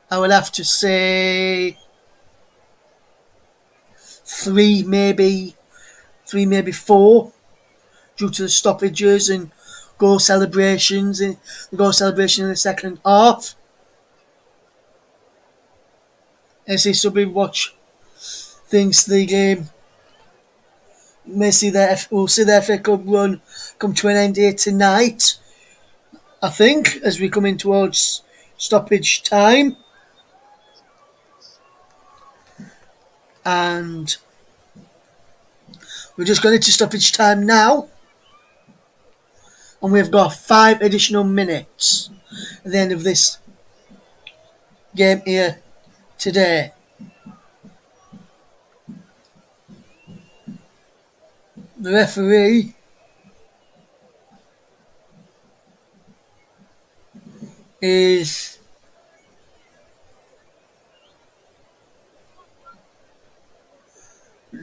I would have to say three, maybe four, due to the stoppages and goal celebrations in the second half. AFC Sudbury watch thinks the game we'll see their FA Cup run come to an end here tonight. I think as we come in towards stoppage time, and we're just going into stoppage time now, and we've got 5 additional minutes at the end of this game here today. The referee is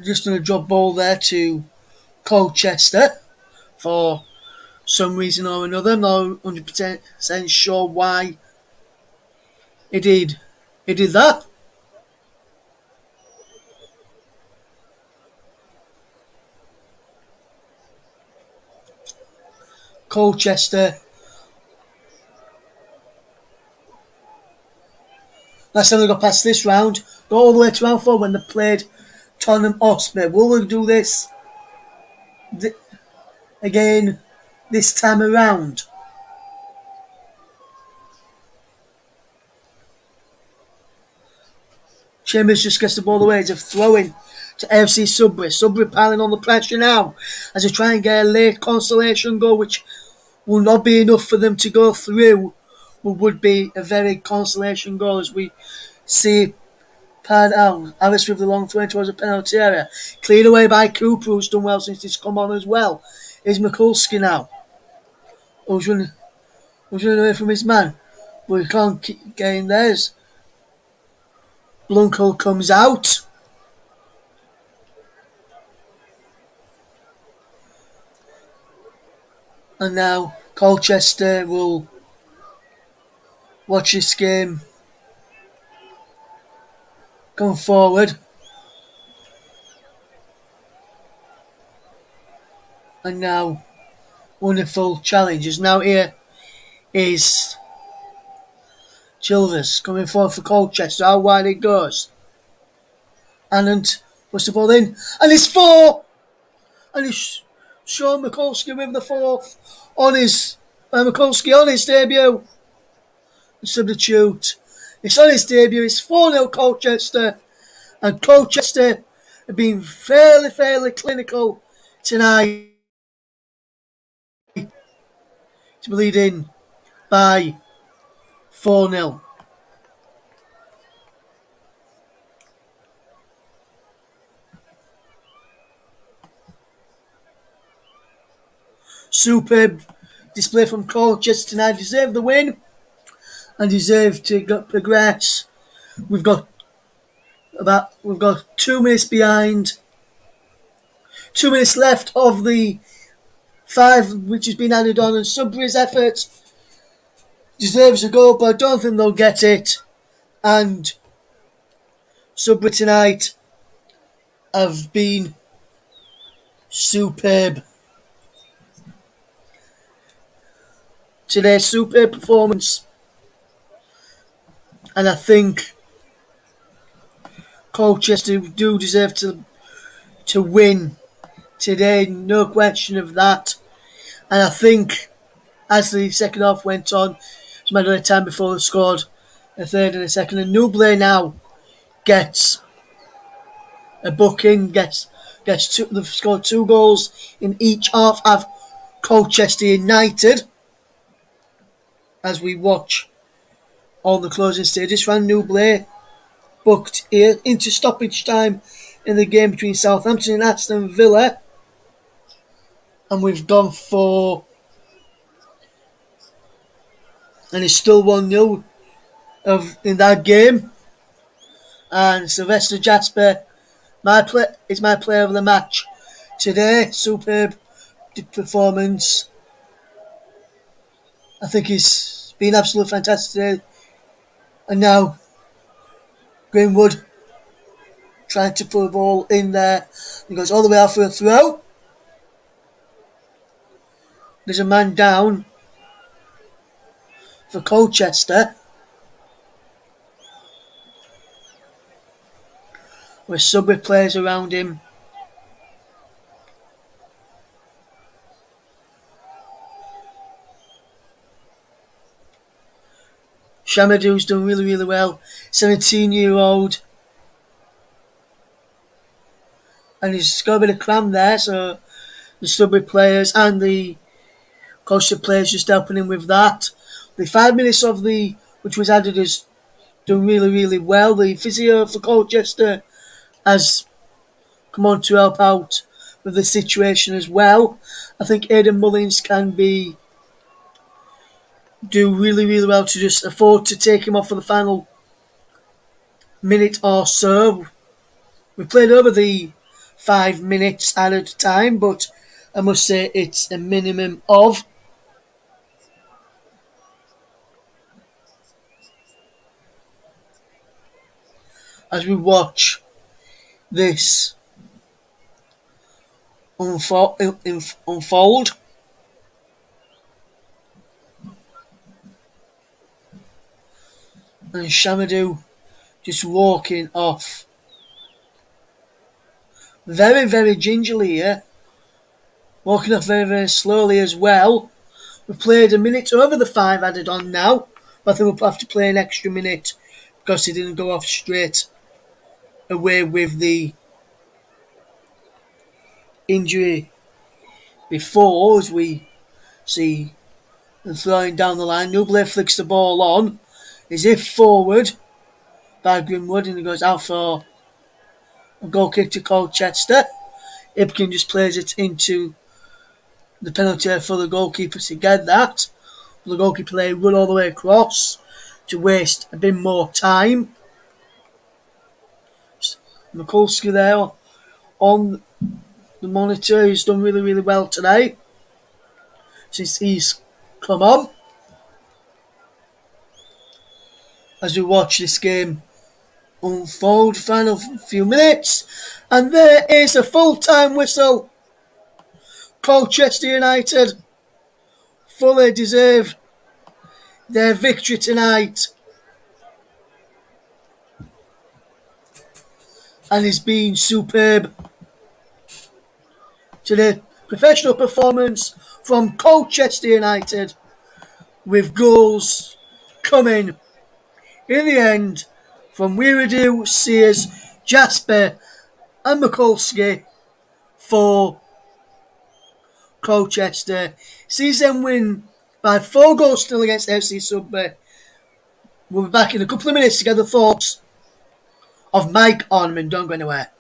just going to drop ball there to Colchester for some reason or another. I'm not 100% sure why he did that. Colchester. Last time they got past this round, got all the way to round 4 when they played Tottenham Hotspur. Will we do this again this time around? Chambers just gets the ball away. It's a throw-in to AFC Sudbury. Sudbury piling on the pressure now as they try and get a late consolation goal, which will not be enough for them to go through, but would be a very consolation goal as we see pad out. Alice with the long throw towards the penalty area. Cleared away by Cooper, who's done well since he's come on as well. Here's Mikulski now. Who's running away from his man, but he can't keep getting theirs. Blunkel comes out. And now Colchester will watch this game come forward. And now wonderful challenges. Now here is Chilvers coming forward for Colchester. How wide it goes. Anand puts the ball in. And it's 4! And it's Sean Mikulski with the 4th on his Mikulski on his debut. Substitute. It's on his debut. It's 4-0 Colchester. And Colchester have been fairly clinical tonight to be leading by 4-0. Superb display from Colchester tonight. Deserve the win and deserve to progress. We've got 2 minutes behind. 2 minutes left of the 5 which has been added on, and Sudbury's effort deserves a goal, but I don't think they'll get it. And Sudbury tonight have been superb. Today's superb performance, and I think Colchester do deserve to win today, no question of that. And I think as the second half went on, it's a matter of time before they scored a third and a second. And Nubley now gets a booking, gets two. They've scored 2 goals in each half of Colchester United. As we watch all the closing stages, Van Nubley booked here into stoppage time in the game between Southampton and Aston Villa. And we've gone for, and it's still 1-0 in that game. And Sylvester Jasper, my player of the match today. Superb performance. I think he's been absolutely fantastic today. And now Greenwood trying to put the ball in there. He goes all the way out for a throw. There's a man down for Colchester with Sudbury players around him. Shamadou's done really, really well. 17-year-old. And he's got a bit of cram there, so the Sudbury players and the Colchester players just helping him with that. The 5 minutes of the which was added is done really, really well. The physio for Colchester has come on to help out with the situation as well. I think Aidan Mullins can do really, really well to just afford to take him off for the final minute or so. We played over the 5 minutes added time, but I must say it's a minimum of. As we watch this unfold, and Shamadou just walking off very, very gingerly here, walking off very, very slowly as well. We've played a minute over the 5 added on now, but I think we'll have to play an extra minute because he didn't go off straight away with the injury before, as we see them throwing down the line. Nubler flicks the ball on, is if forward by Greenwood, and he goes out for a goal kick to Colchester. Ipkin just plays it into the penalty area for the goalkeeper to get that. The goalkeeper they run all the way across to waste a bit more time. Mikulski there on the monitor, who's done really, really well today since he's come on. As we watch this game unfold, final few minutes, and there is a full-time whistle. Colchester United fully deserve their victory tonight, and it's been superb to the professional performance from Colchester United, with goals coming in the end from Wiradou, Sears, Jasper and Mikulski for Colchester. Sees them win by 4 goals still against AFC Sudbury. We'll be back in a couple of minutes to get the thoughts of Mike Ornament. Don't go anywhere.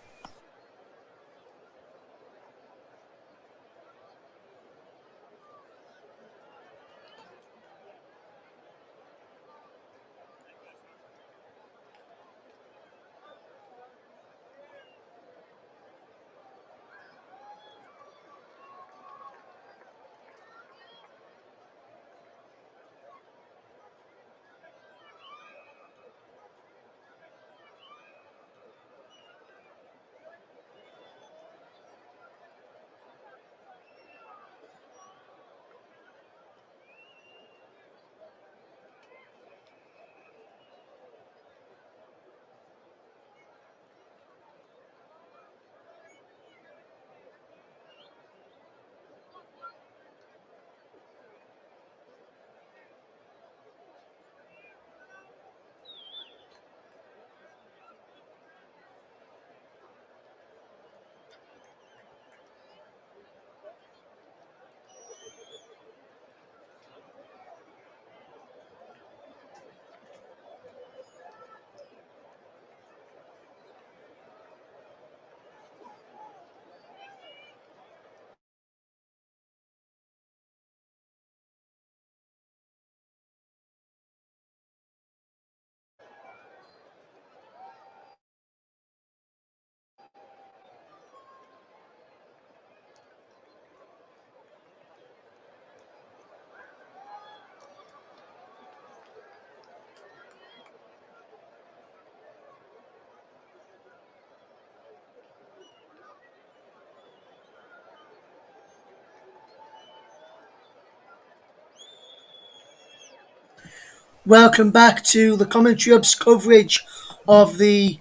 Welcome back to the Commentary Hub's coverage of the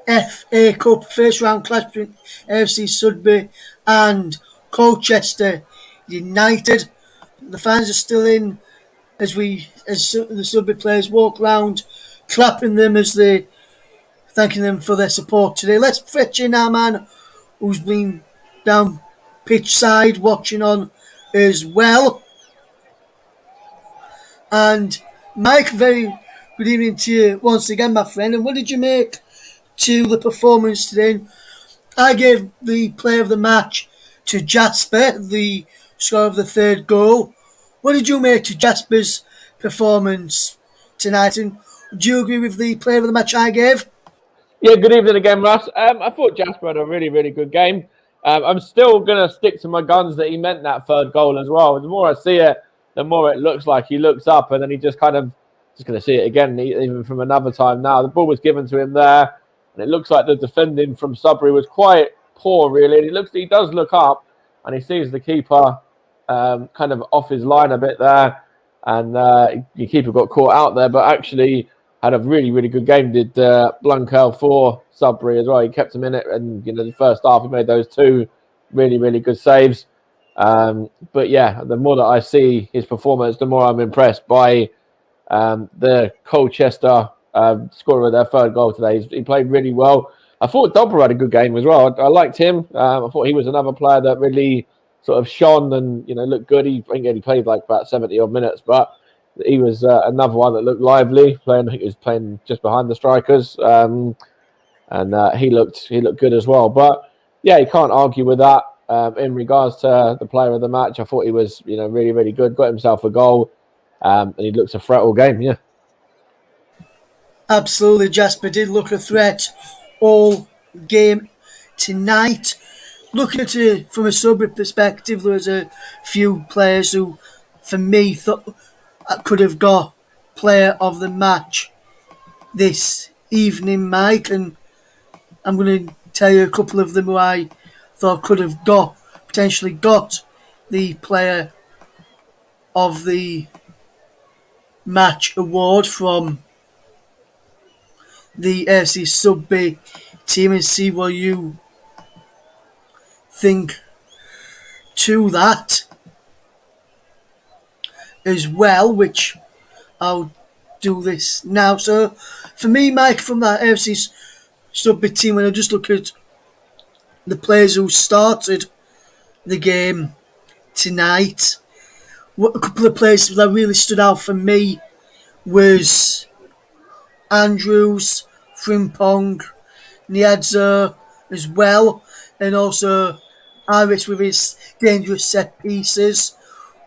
FA Cup first round clash between AFC Sudbury and Colchester United. The fans are still in as the Sudbury players walk round, clapping them as they thanking them for their support today. Let's fetch in our man who's been down pitch side watching on as well. And Mike, very good evening to you once again, my friend. And what did you make to the performance today? I gave the player of the match to Jasper, the scorer of the third goal. What did you make to Jasper's performance tonight? And do you agree with the player of the match I gave?
Yeah, good evening again, Russ. I thought Jasper had a really, really good game. I'm still going to stick to my guns that he meant that third goal as well. The more I see it, the more it looks like he looks up and then he just kind of just going to see it again, even from another time now. The ball was given to him there, and it looks like the defending from Sudbury was quite poor, really. And he does look up, and he sees the keeper kind of off his line a bit there, and the keeper got caught out there, but actually had a really, really good game, did Blankel for Sudbury as well. He kept him in it, and the first half he made those two really, really good saves. But yeah, the more that I see his performance, the more I'm impressed by the Colchester scorer of their third goal today. He played really well. I thought Dobber had a good game as well. I liked him. I thought he was another player that really sort of shone and looked good. I think he played like about 70 odd minutes, but he was another one that looked lively. I think he was playing just behind the strikers, and he looked good as well. But yeah, you can't argue with that. In regards to the player of the match, I thought he was really, really good. Got himself a goal, and he looked a threat all game. Yeah.
Absolutely, Jasper did look a threat all game tonight. Looking at it from a Sudbury perspective, there was a few players who, for me, thought could have got player of the match this evening, Mike, and I'm going to tell you a couple of them who I thought could have potentially got the player of the match award from the AFC Sudbury team, and see what you think to that as well, which I'll do this now. So for me, Mike, from that AFC Sudbury team, when I just look at the players who started the game tonight, a couple of players that really stood out for me was Andrews, Frimpong, Niadza as well, and also Iris with his dangerous set pieces.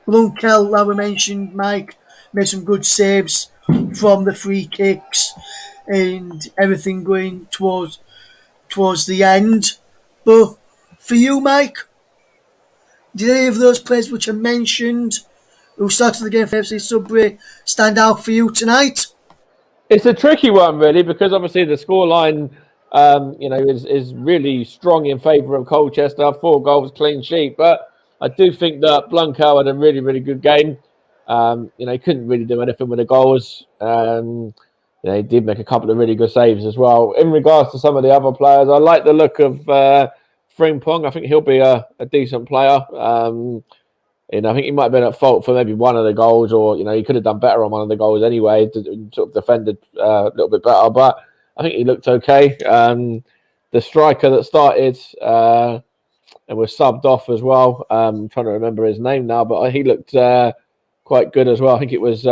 Blunkel, like we mentioned, Mike, made some good saves from the free kicks and everything going towards the end. But for you, Mike, did any of those players which I mentioned who started the game for FC Sudbury stand out for you tonight?
It's a tricky one, really, because obviously the scoreline, is really strong in favour of Colchester. 4 goals, clean sheet. But I do think that Blanco had a really, really good game. He couldn't really do anything with the goals. He did make a couple of really good saves as well. In regards to some of the other players, I like the look of Frimpong. I think he'll be a decent player. I think he might have been at fault for maybe one of the goals, or he could have done better on one of the goals anyway. Sort of defended a little bit better, but I think he looked okay. The striker that started and was subbed off as well. I'm trying to remember his name now, but he looked quite good as well. I think it was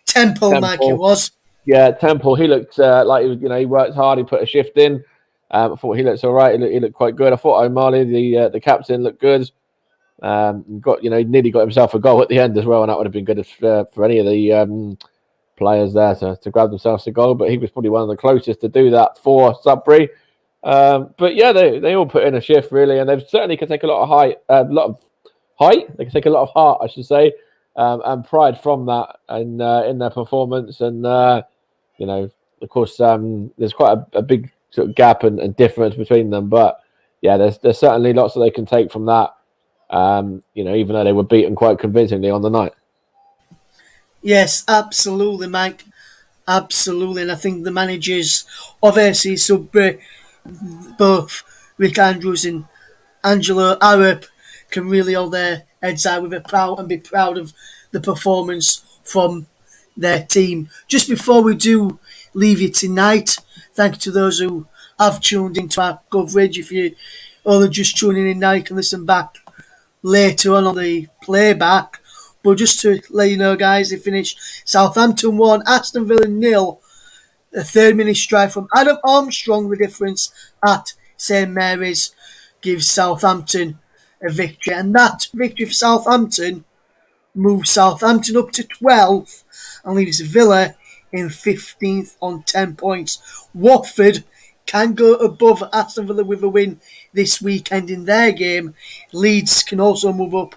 Temple, Mike, it was.
Yeah, Temple. He looked like he worked hard. He put a shift in. I thought he looked all right. He looked quite good. I thought O'Malley, the captain, looked good. He nearly got himself a goal at the end as well, and that would have been good for any of the players there to grab themselves a goal. But he was probably one of the closest to do that for Sudbury. But yeah, they all put in a shift really, and they certainly can take a lot of height. They can take a lot of heart, I should say, and pride from that, and in their performance. And of course, there's quite a big sort of gap and difference between them. But yeah, there's certainly lots that they can take from that. Even though they were beaten quite convincingly on the night.
Yes, absolutely, Mike. Absolutely, and I think the managers of AFC Sudbury, both Rick Andrews and Angelo Arab, can really hold their heads high with a proud and be proud of the performance from their team. Just before we do leave you tonight, thank you to those who have tuned into our coverage. If you only just tuning in now, you can listen back later on the playback. But just to let you know, guys, they finished Southampton 1, Aston Villa 0. A third-minute strike from Adam Armstrong, the difference at St Mary's gives Southampton a victory. And that victory for Southampton moves Southampton up to 12th and leaves Villa in 15th on 10 points. Watford can go above Aston Villa with a win this weekend in their game. Leeds can also move up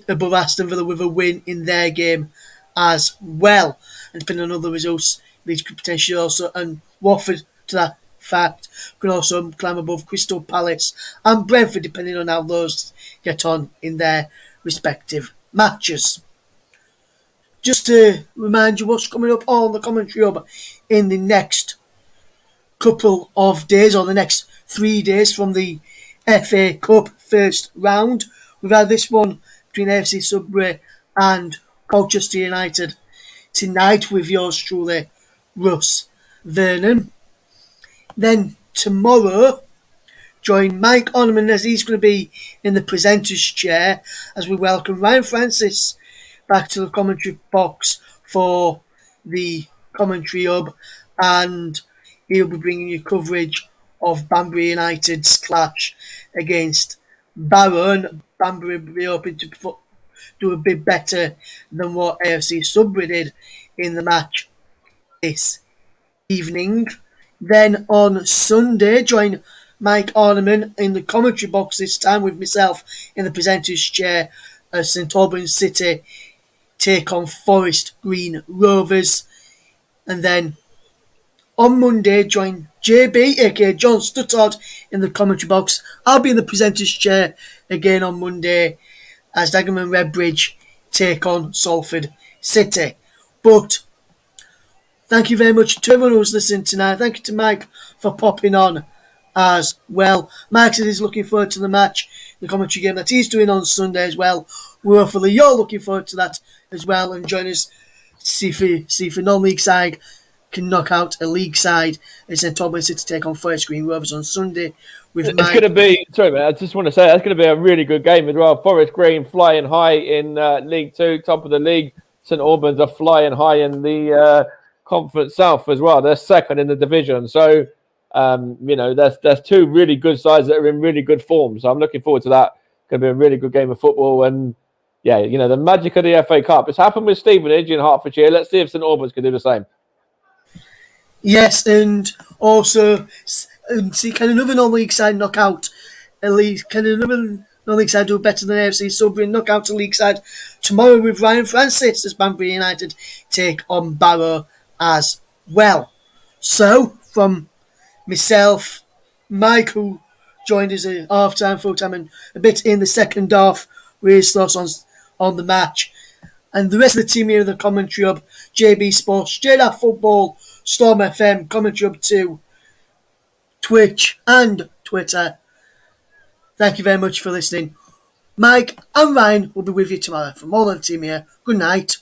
above Aston Villa with a win in their game as well. And depending on other results, Leeds could potentially also, and Watford to that fact, can also climb above Crystal Palace and Brentford, depending on how those get on in their respective matches. Just to remind you what's coming up on the commentary hub in the next couple of days, or the next 3 days from the FA Cup first round. We've had this one between AFC Sudbury and Colchester United tonight with yours truly, Russ Vernon. Then tomorrow, join Mike Ornament as he's going to be in the presenter's chair as we welcome Ryan Francis back to the commentary box for the commentary hub, and he'll be bringing you coverage of Banbury United's clash against Barrow, and Banbury will be hoping to do a bit better than what AFC Sudbury did in the match this evening. Then on Sunday, join Mike Ornament in the commentary box this time with myself in the presenter's chair as St Albans City take on Forest Green Rovers. And then on Monday, join JB, aka John Stuttard, in the commentary box. I'll be in the presenter's chair again on Monday as Dagenham Redbridge take on Salford City. But thank you very much to everyone who's listening tonight. Thank you to Mike for popping on as well. Mike says he's looking forward to the match, the commentary game that he's doing on Sunday as well. Hopefully you're looking forward to that as well, and join us to see if a non-league side can knock out a league side as St Albans City take on Forest Green Rovers on Sunday.
It's going to be, sorry mate, I just want to say that's going to be a really good game as well. Forest Green flying high in League 2, top of the league. St Albans are flying high in the Conference South as well. They're second in the division. So, there's two really good sides that are in really good form. So I'm looking forward to that. It's going to be a really good game of football. And yeah, the magic of the FA Cup. It's happened with Stevenage in Hertfordshire. Let's see if St Albans can do the same.
Yes, and also see, can another non-league side knock out a league? Can another non-league side do better than AFC Sudbury and knock out a league side tomorrow with Ryan Francis as Banbury United take on Barrow as well? So, from myself, Mike, who joined us at half-time, full-time, and a bit in the second half with his thoughts on the match, and the rest of the team here in the commentary hub, JB Sports, JDA Football, Storm FM, commentary hub 2, Twitch and Twitter. Thank you very much for listening. Mike and Ryan will be with you tomorrow. From all the team here, good night.